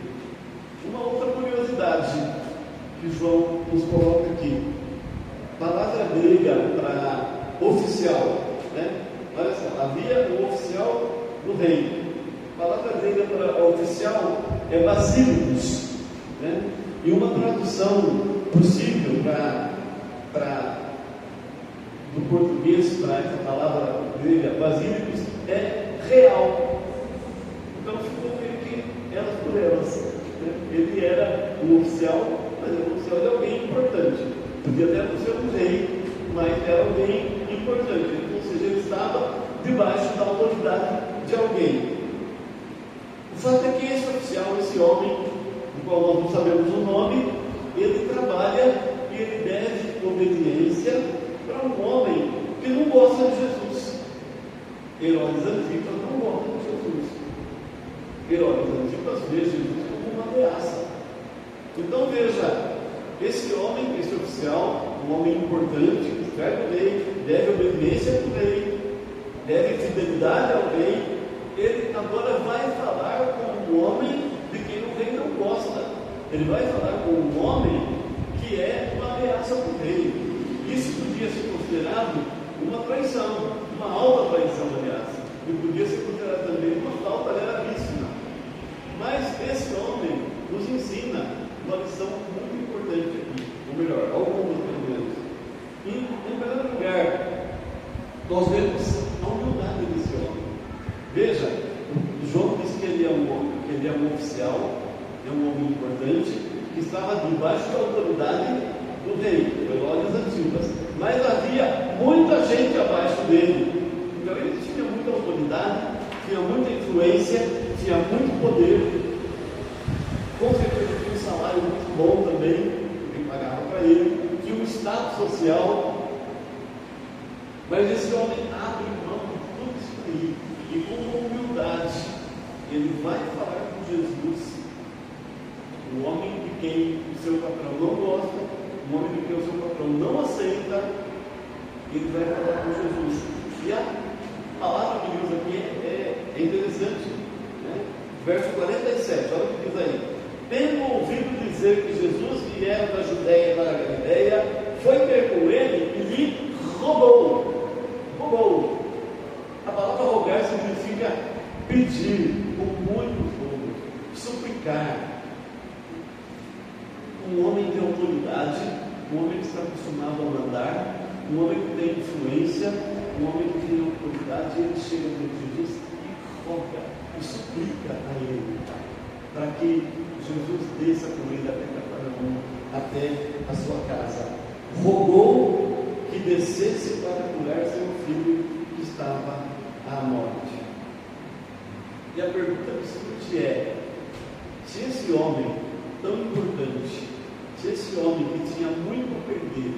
Uma outra curiosidade que João nos coloca aqui. A palavra grega para oficial, né? Olha só, havia um oficial do rei. A palavra grega para oficial é basílicos, né? E uma tradução possível do português para essa palavra grega, basílicos, é real. Então ficou meio que elas por elas. Né? Ele era um oficial, mas era um oficial de alguém importante. Podia até não ser um rei, mas era alguém importante. Ou seja, ele estava debaixo da autoridade de alguém. O fato é que esse oficial, esse homem, do qual nós não sabemos o nome, ele trabalha e ele deve obediência para um homem que não gosta de Jesus. Herodes Antipas não gosta de Jesus. Herodes Antipas vê Jesus como uma ameaça. Então veja, esse homem, esse oficial, um homem importante, que serve o rei, deve obediência ao rei, deve fidelidade ao rei, ele agora vai falar com um homem de quem o rei não gosta. Ele vai falar com um homem que é uma ameaça para o rei. Isso podia ser considerado uma traição, uma alta traição, aliás. E podia ser considerado também uma falta gravíssima. Mas esse homem nos ensina uma lição muito importante aqui. Ou melhor, algumas pelo menos. Em primeiro lugar, nós vemos a humildade desse homem. Veja, João diz que ele é um oficial, é um homem importante, que estava debaixo da autoridade do rei, Herodes Antipas. Mas havia muita gente abaixo dele. Então ele tinha muita autoridade, tinha muita influência, tinha muito poder. Com certeza tinha um salário muito bom também, que pagava para ele, tinha um status social. Mas esse homem abre mão de tudo isso aí, e com humildade, ele vai falar com Jesus, o homem de quem o seu patrão não gosta, o homem de quem o seu patrão não aceita, ele vai falar com Jesus. E a palavra que ele usa aqui é interessante, né? Verso 47, olha o que diz aí. Tendo ouvido dizer que Jesus viera da Judéia para a Galileia, foi ter com ele e lhe rogou. A palavra rogar significa pedir com muito fogo, suplicar. Um homem de autoridade, um homem que está acostumado a mandar, um homem que tem influência, um homem que tem autoridade, ele chega diante de Jesus e roga, e suplica a ele, para que Jesus desça com ele até Cafarnaum, até a sua casa. Rogou que descesse para curar seu filho que estava à morte. E a pergunta seguinte é: Se esse homem tão importante, se esse homem que tinha muito a perder,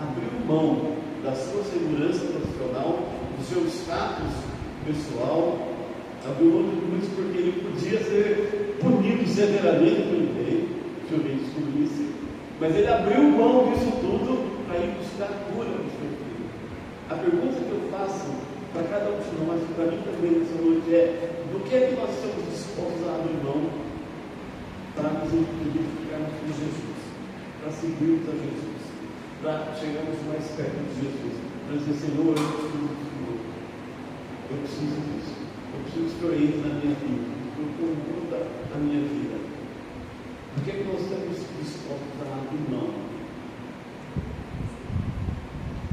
abriu mão da sua segurança profissional, do seu status pessoal, abriu mão de tudo isso porque ele podia ser punido severamente pelo rei, se o rei descobrisse, mas ele abriu mão disso tudo para ir buscar a cura do seu filho. A pergunta que eu faço para cada um de nós, para mim também nessa noite, é: do que é que nós estamos dispostos a abrir mão para nos impedir de ficarmos com Jesus, para seguirmos a Jesus, para chegarmos mais perto de Jesus, para dizer: Senhor, eu preciso do Senhor, eu preciso disso, eu preciso que o Senhor entre na minha vida, eu conduza a minha vida. Do que é que nós estamos dispostos a abrir mão?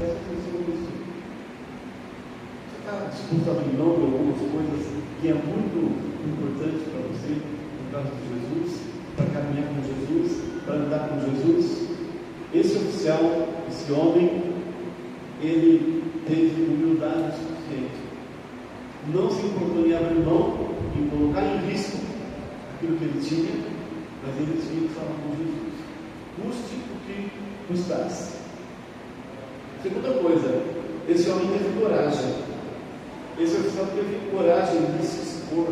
Presta atenção nisso. Você está disposto a abrir mão de algumas coisas que é muito importante para você, no caso de Jesus, para caminhar com Jesus, para andar com Jesus? Esse oficial, esse homem, ele teve humildade suficiente. Não se importou em abrir mão, em colocar em risco aquilo que ele tinha, mas ele tinha que falar com Jesus. Custe o que custasse. Segunda coisa, esse homem teve coragem. Esse oficial teve coragem de se expor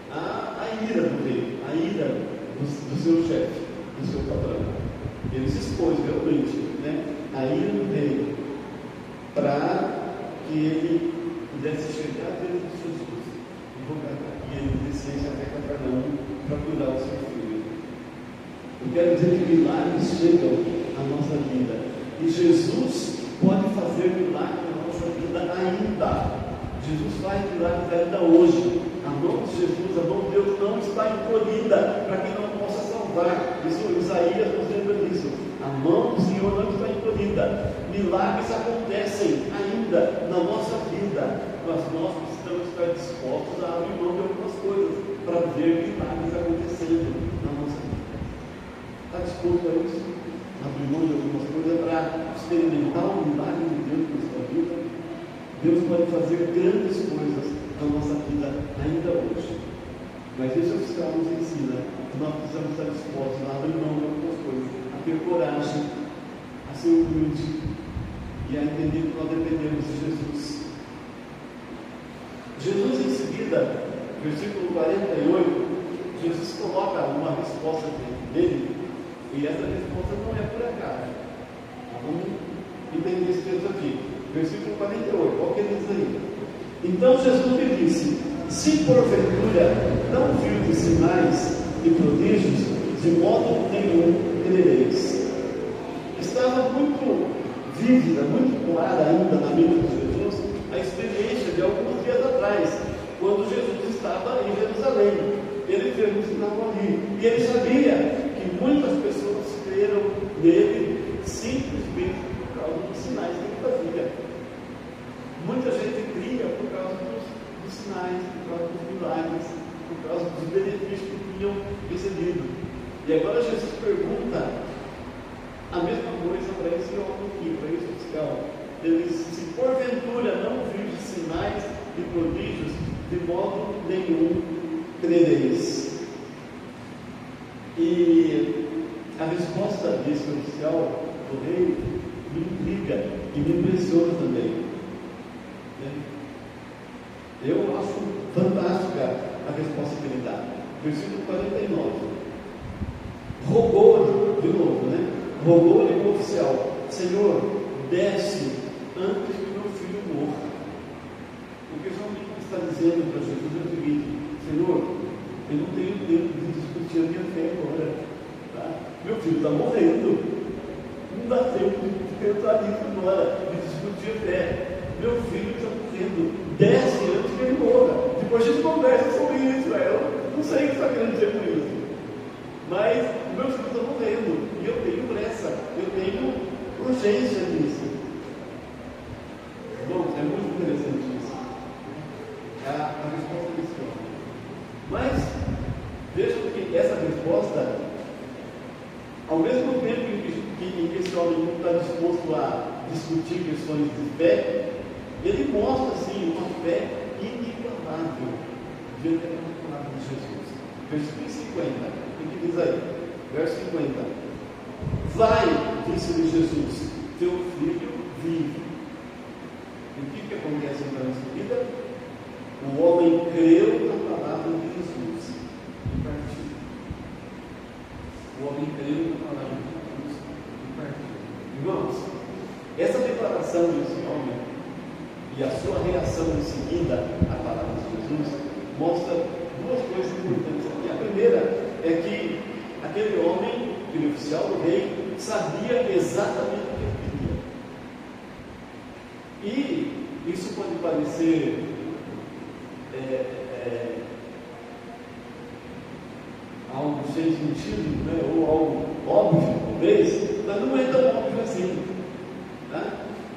à ira do rei, à ira do seu chefe, do seu patrão. Ele se expôs realmente, né, à ira do rei, para que ele pudesse chegar diante de Jesus e ele descesse até Capernaum para curar o seu filho. Eu quero dizer que milagres chegam à nossa vida e Jesus pode fazer milagres na nossa vida ainda. Jesus faz milagres ainda hoje. A mão de Jesus, a mão de Deus não está encolhida para que não possa salvar. Isso, Isaías nos lembra disso. A mão do Senhor não está encolhida. Milagres acontecem ainda na nossa vida, mas nós precisamos estar dispostos a abrir mão de algumas coisas para ver milagres acontecendo na nossa vida. Está disposto a isso? Abrir mão de algumas coisas para experimentar o milagre de Deus na sua vida? Deus pode fazer grandes coisas na nossa vida ainda hoje. Mas esse oficial nos ensina que nós precisamos estar dispostos a abrir mão de algumas coisas, a ter coragem, a ser humilde e a entender que nós dependemos de Jesus. Jesus, em seguida, versículo 48, Jesus coloca uma resposta dele, e essa resposta não é por acaso. Vamos entender esse texto aqui. Versículo 48, olha o que ele diz aí. Então Jesus lhe disse: se porventura não virdes sinais e prodígios, de modo nenhum crereis. Estava muito vívida, muito clara ainda na mente de Jesus a experiência de alguns dias atrás, quando Jesus estava em Jerusalém. Ele fez um sinal ali, e ele sabia que muitas pessoas creram nele simplesmente por causa dos sinais que ele fazia. Muita gente cria por causa dos sinais, por causa dos milagres, por causa dos benefícios que tinham recebido. E agora Jesus pergunta a mesma coisa para esse homem aqui, para esse oficial. Ele diz: se porventura não virdes sinais e prodígios, de modo nenhum crereis. E a resposta desse oficial do rei me intriga e me impressiona também. Eu acho fantástica a resposta que ele dá. Versículo 49. Rogou, de novo, né? Rogou-lhe o oficial: Senhor, desce antes que meu filho morra. O que João está dizendo para Jesus é o seguinte: Senhor, eu não tenho tempo de discutir a minha fé agora. Tá? Meu filho está morrendo. Não dá tempo de pensar nisso agora, de discutir a fé. Meu filho está morrendo. Desce antes que ele morra. Depois a gente conversa sobre isso. Eu não sei o que está querendo dizer com isso. Mas o meu filho está morrendo. E eu tenho pressa. Eu tenho urgência nisso. Bom, é muito interessante isso. É a resposta desse homem. Mas vejam que essa resposta, ao mesmo tempo em que esse homem não está disposto a discutir questões de fé, ele mostra assim uma fé inigualável diante da palavra de Jesus. Versículo 50. O que diz aí? Verso 50. Vai, disse-lhe Jesus, teu filho vive. E o que acontece então em seguida? O homem creu na palavra de Jesus e partiu. O homem creu na palavra de Jesus e partiu. Irmãos, essa declaração desse homem e a sua reação em seguida à palavra de Jesus mostra duas coisas importantes aqui. A primeira é que aquele homem, aquele oficial do rei, sabia exatamente o que ele queria. E isso pode parecer algo sem sentido, né? Ou algo óbvio, talvez, mas não é tão óbvio assim, né?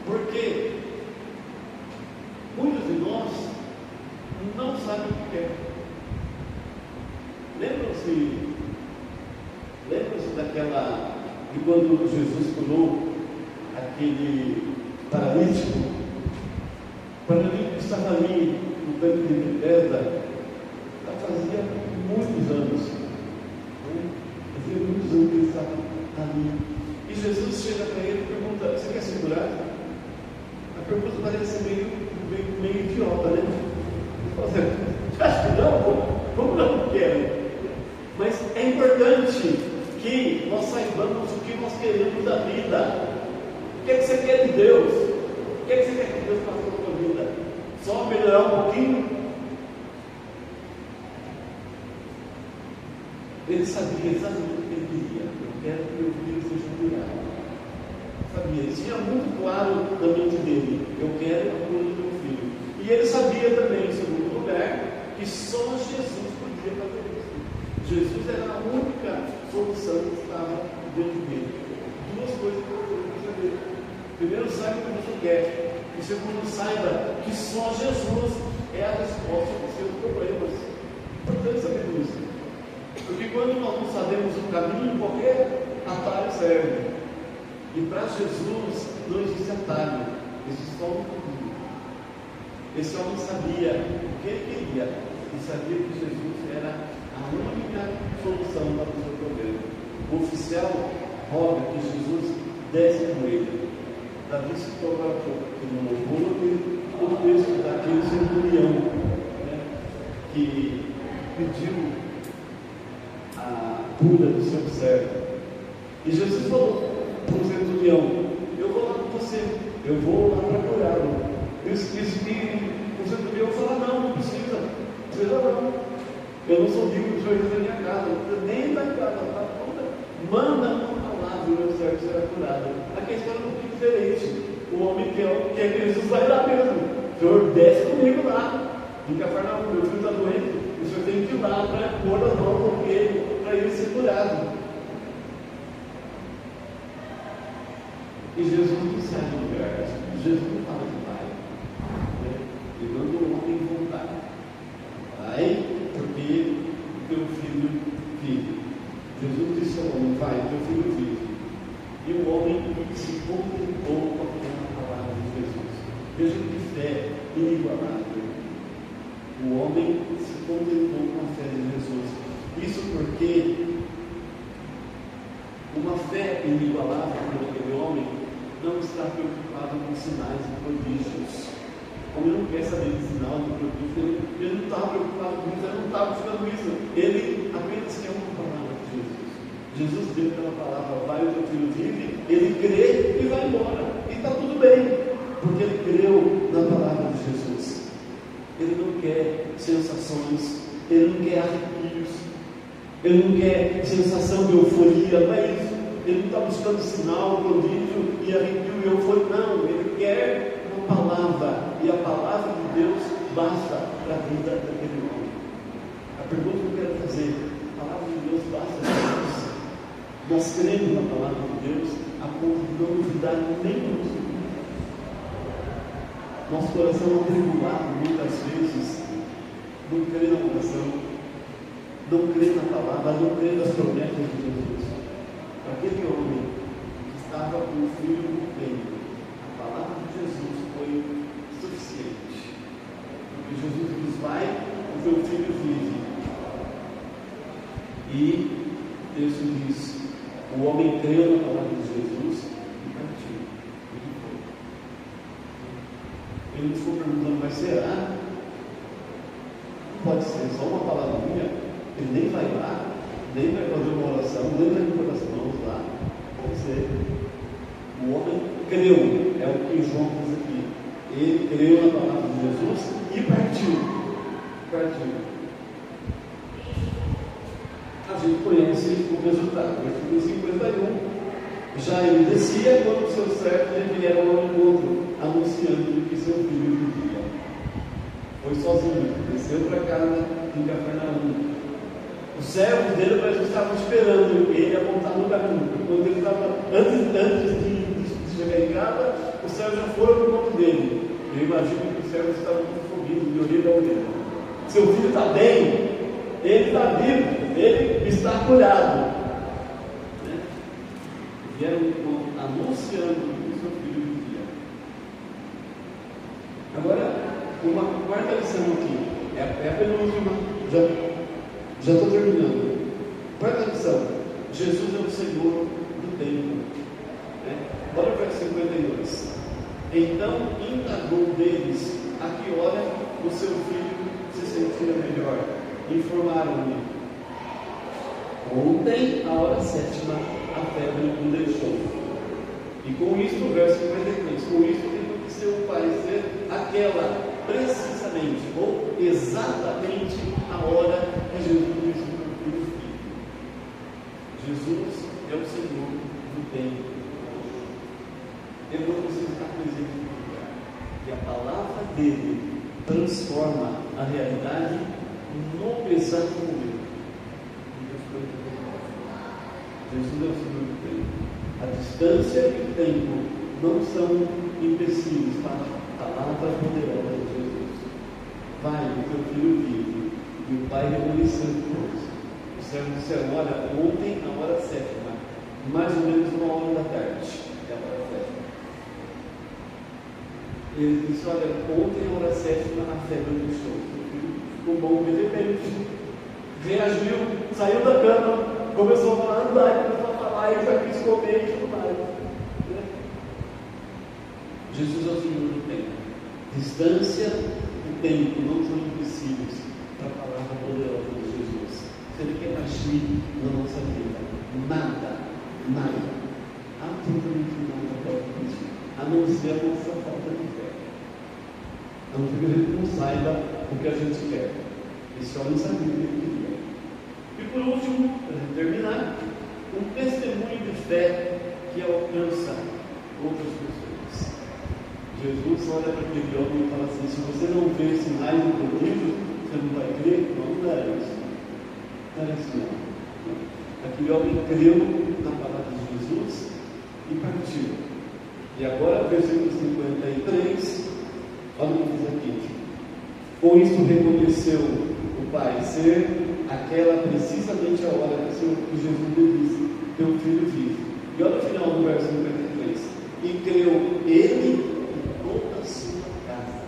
Porque muitos de nós não sabem o que quer. Lembram-se de quando Jesus curou aquele paralítico? O paralítico estava ali no tanque de Betesda já fazia muitos anos, né? Fazia muitos anos que ele estava ali. E Jesus chega para ele e pergunta: você quer ser curado? A pergunta parece meio idiota, né? Acho que não, como não quero? Mas é importante que nós saibamos o que nós queremos da vida. O que é que você quer de Deus? O que é que você quer que Deus faça na sua vida? Só melhorar um pouquinho? Ele sabia exatamente o que ele queria. Eu quero que meu filho seja curado. Sabia, ele tinha muito claro na mente dele: eu quero a cura do meu filho. E ele sabia também, em segundo lugar, que só Jesus podia fazer isso. Jesus era a única solução que estava dentro dele. Duas coisas que eu quero saber. Primeiro, saiba o que você quer. E segundo, saiba que só Jesus é a resposta dos seus problemas. É importante saber disso. Porque quando nós não sabemos o caminho, qualquer atalho serve. E para Jesus não existe atalho, existe só um caminho. Esse homem sabia o que ele queria e sabia que Jesus era a única solução para o seu problema. O oficial roga que Jesus desce com ele. Davi se torna no louvor o texto daquele centurião, né, que pediu a cura do seu servo. E Jesus falou para o centurião: eu vou lá com você, eu vou lá para curá-lo. E o centurião fala: não precisa não. Eu não sou digno de sair da minha casa, nem da casa, manda uma palavra e o meu servo será curado. Aqui a história é um pouco diferente. O homem quer que Jesus vai lá mesmo. O Senhor desce comigo lá, em Cafarnaum, meu filho está doente, o Senhor tem que ir lá para pôr as mãos com ele, para ele ser curado. E Jesus não sai do lugar, Jesus não fala de pai, né? Ele manda o homem voltar. Vai, porque o teu filho vive. Jesus disse ao homem: vai, teu filho vive. E o homem se contentou com a palavra de Jesus. Veja que fé inigualável. O homem se contentou com a fé de Jesus. Isso porque uma fé inigualável por aquele homem não está preocupado com sinais e prodígios. Como ele não quer saber de sinal, de prodígio, ele não está preocupado com isso, ele não está buscando isso. Ele apenas quer uma palavra de Jesus. Jesus deu aquela palavra: vai, o teu filho vive. Ele crê e vai embora. E está tudo bem, porque ele creu na palavra de Jesus. Ele não quer sensações, ele não quer arrepios, ele não quer sensação de euforia, não é isso. Ele não está buscando sinal, prodígio e arrepio e euforia, não. Ele quer uma palavra, e a palavra de Deus basta para a vida daquele homem. A pergunta que eu quero fazer: a palavra de Deus basta para nós? Nós cremos na palavra de Deus a ponto de não duvidar nem um segundo. Nosso coração atribulado muitas vezes não crê na oração, não crê na palavra, não crê nas promessas de Jesus. Aquele homem que estava com o filho no peito, a palavra de Jesus foi suficiente. Porque Jesus diz: vai, o teu filho vive. E o texto diz: o homem creu na palavra de Jesus e partiu. Ele ficou perguntando: mas será? Não pode ser só uma palavrinha, ele nem vai lá, nem vai fazer uma oração, nem vai pôr as mãos lá. Pode ser. O homem creu, é o que João diz aqui. Ele creu na palavra de Jesus e partiu. A gente conhece o resultado. Versículo 51. Já ele descia quando seus servos lhe vieram ao encontro, anunciando que seu filho vivia. Foi sozinho, desceu para casa em Cafarnaum. Os servos dele estavam esperando ele apontar no caminho. Quando ele estava, antes de chegar em casa, os servos já foram para o encontro dele. Eu imagino que os servos estavam confundidos de orelha a orelha. Seu filho está bem, ele está vivo, ele está curado. Né? Vieram anunciando que seu filho vivia. Agora, uma quarta lição aqui, é a penúltima, já estou terminando. Quarta lição: Jesus é o Senhor do tempo. Né? Olha o verso 52. Então indagou deles a que hora o seu filho se sentia melhor. Informaram-lhe: ontem, a hora 7ª, a febre o deixou. E com isto, o verso 53, com isto tem que ser o parecer aquela, precisamente, ou exatamente a hora que Jesus disse para o filho. Jesus é o Senhor do tempo. Ele não precisa estar presente no lugar. E a palavra dele transforma a realidade no exato momento. Jesus é o Senhor do tempo. A distância e o tempo não são empecilhos para a palavra poderosa de Jesus. Vai, o teu filho vive. E o pai reconheceu depois. Os servos disseram: olha, ontem, na hora 7ª, mais ou menos 1h da tarde, é a hora 7ª. Ele disse: olha, ontem, na hora 7ª, a febre deixou. O filho ficou bom de repente. Reagiu, saiu da cama, começou a andar, começou a falar, e já quis comer e tudo mais. Jesus é o Senhor do tempo. Distância e tempo não são empecilhos para a palavra poderosa de Jesus. Se Ele quer agir na nossa vida, nada, absolutamente nada pode impedir, a não ser a nossa falta de fé. A não ser que a gente não saiba o que a gente quer. Esse homem sabia o que ele queria. E por último, para terminar, um testemunho de fé que alcança outras pessoas. Jesus olha para aquele homem e fala assim: se você não vê sinais e prodígios, você não vai crer? Não era isso. Não era isso não. Aquele homem creu na palavra de Jesus e partiu. E agora, versículo 53, olha o que diz aqui. Com isso reconheceu o Pai ser aquela precisamente a hora que Jesus lhe disse: teu filho vive. E olha o final do verso 53. E creu ele e toda a sua casa.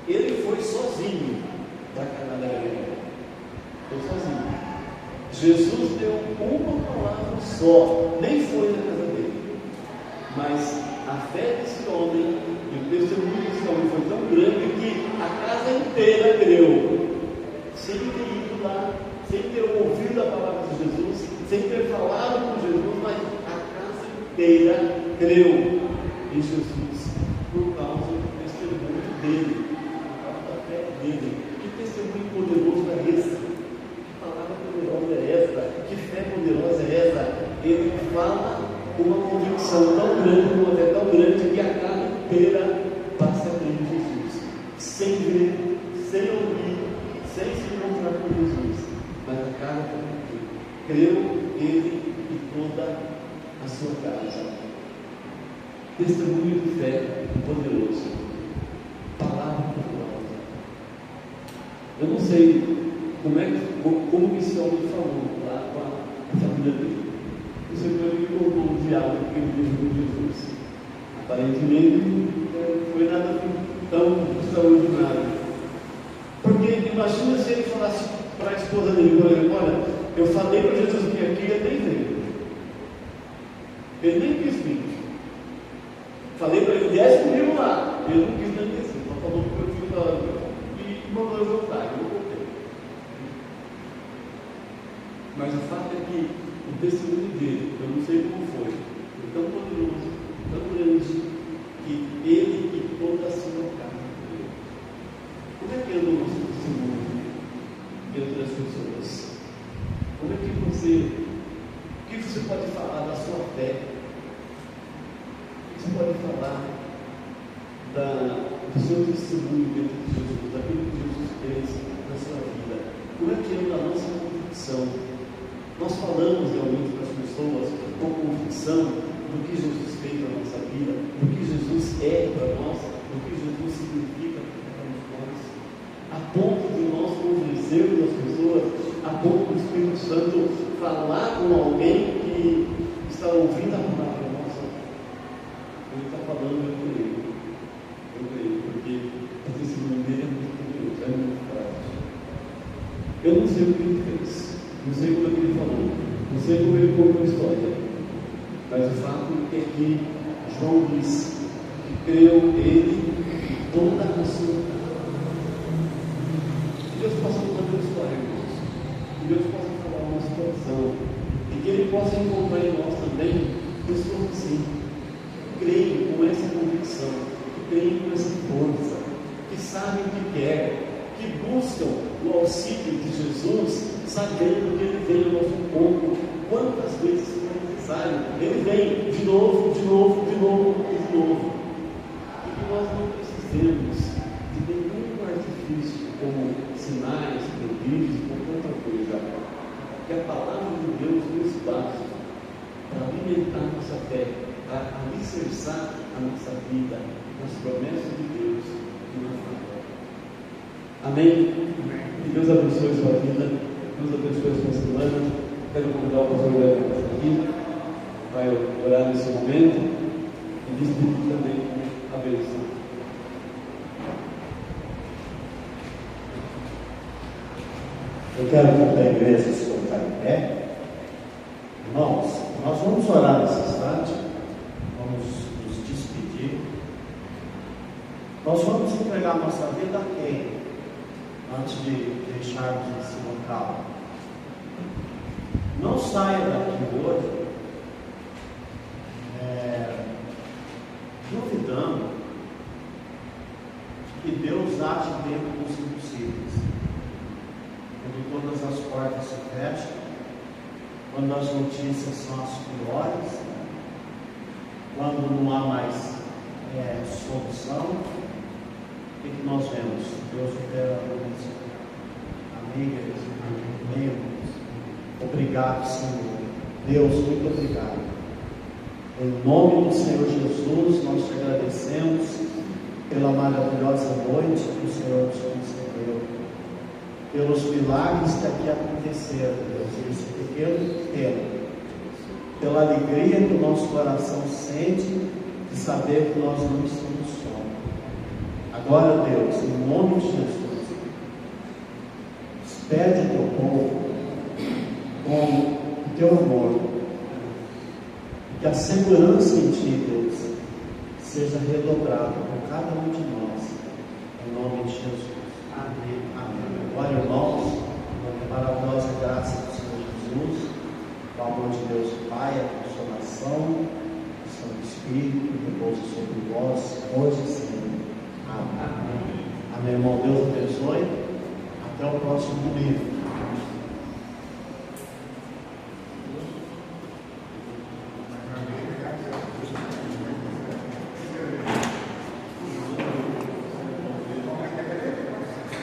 Ele foi sozinho para Caná da Galileia. Foi sozinho. Jesus deu uma palavra só, nem foi na casa dele. Mas a fé desse homem e o testemunho desse homem foi tão grande que a casa inteira creu, sem ter ido lá, sem ter ouvido a palavra de Jesus, sem ter falado com Jesus, mas a casa inteira creu em Jesus por causa do testemunho dele, por causa da fé dele. Que testemunho poderoso é esse? Que palavra poderosa é essa? Que fé poderosa é essa? Ele fala uma convicção tão grande, uma fé tão grande, que a casa inteira passa a crer em Jesus, sem ver, sem ouvir, sem se encontrar com Jesus, mas a casa inteira creu ele e toda a sua casa. Testemunho de fé poderoso, palavra poderosa. Eu não sei como esse homem falou lá com a família dele. O Senhor me contou um diálogo que ele teve com Jesus. Aparentemente não foi nada tão extraordinário. Porque imagina se ele falasse para a esposa dele falou: olha, eu falei para Jesus vir aqui e ele nem veio. Ele nem quis vir. Falei para ele: desce comigo lá. Ele não quis nem descer. Só falou que eu fui lá e mandou eu voltar. Eu voltei. Mas o fato é que o testemunho dele, eu não sei como foi tão poderoso, tão grande, que ele e toda a sua casa dele. Como é que anda o nosso testemunho entre as pessoas? Como é que o que você pode falar da sua fé? O que você pode falar do seu testemunho dentro de Jesus, daquilo que Jesus fez na sua vida? Como é que anda a nossa convicção? Nós falamos realmente para as pessoas com convicção do que Jesus fez na nossa vida, do que Jesus é para nós, do que Jesus significa para nós, a ponto de nós convencermos as pessoas, a ponto do Espírito Santo falar com alguém que está ouvindo a palavra nossa. Ele está falando, eu creio, porque o testemunho dele é muito poderoso, é muito prático. Eu não sei o que ele fez, não sei como é que ele falou, não sei como ele contou a história, mas o fato é que João diz que creu ele e toda a sua casa. Que Deus possa contar a história, irmãos. Que Deus possa falar uma situação e que Ele possa encontrar em nós também pessoas assim, que creem com essa convicção, que creem com essa força, que sabem o que querem, que buscam o auxílio de Jesus, sabendo que Ele vem ao nosso encontro quantas vezes for necessário. Ele vem de novo, de novo, de novo e de novo. E que nós não precisemos de nenhum artifício, como sinais, prodígios, ou outra coisa. Que a palavra de Deus nos basta para alimentar nossa fé, para alicerçar a nossa vida nas promessas de Deus e na fé. Amém? Que Deus abençoe a sua vida, Deus abençoe a sua semana. Quero convidar o pastor Léo para estar aqui, vai orar nesse momento e distribuir também a bênção. Eu quero convidar a igreja a se colocar em pé. Irmãos, nós vamos orar nesse instante, vamos nos despedir. Nós vamos entregar nossa vida a quem? Antes de deixarmos esse local. Não saia daqui hoje duvidando que Deus age dentro dos impossíveis. Quando todas as portas se fecham, quando as notícias são as piores, quando não há mais solução, o que nós vemos? Deus opera a luz. Amém, igreja? Amém. Obrigado, Senhor. Deus, muito obrigado. Em nome do Senhor Jesus, nós te agradecemos pela maravilhosa noite que o Senhor nos concedeu, pelos milagres que aqui aconteceram, Deus, esse pequeno tempo, pela alegria que o nosso coração sente de saber que nós não estamos só. Agora, Deus, em nome de Jesus, despede o teu povo com o teu amor, que a segurança em ti, Deus, seja redobrada por cada um de nós, em nome de Jesus. Amém. Amém. Agora, irmãos, a maravilhosa graça do Senhor Jesus, o amor de Deus o Pai, a consolação, o Santo Espírito, que repousa sobre vós, hoje e sempre. Amém. Amém. Amém, irmão. Deus abençoe. Até o próximo domingo.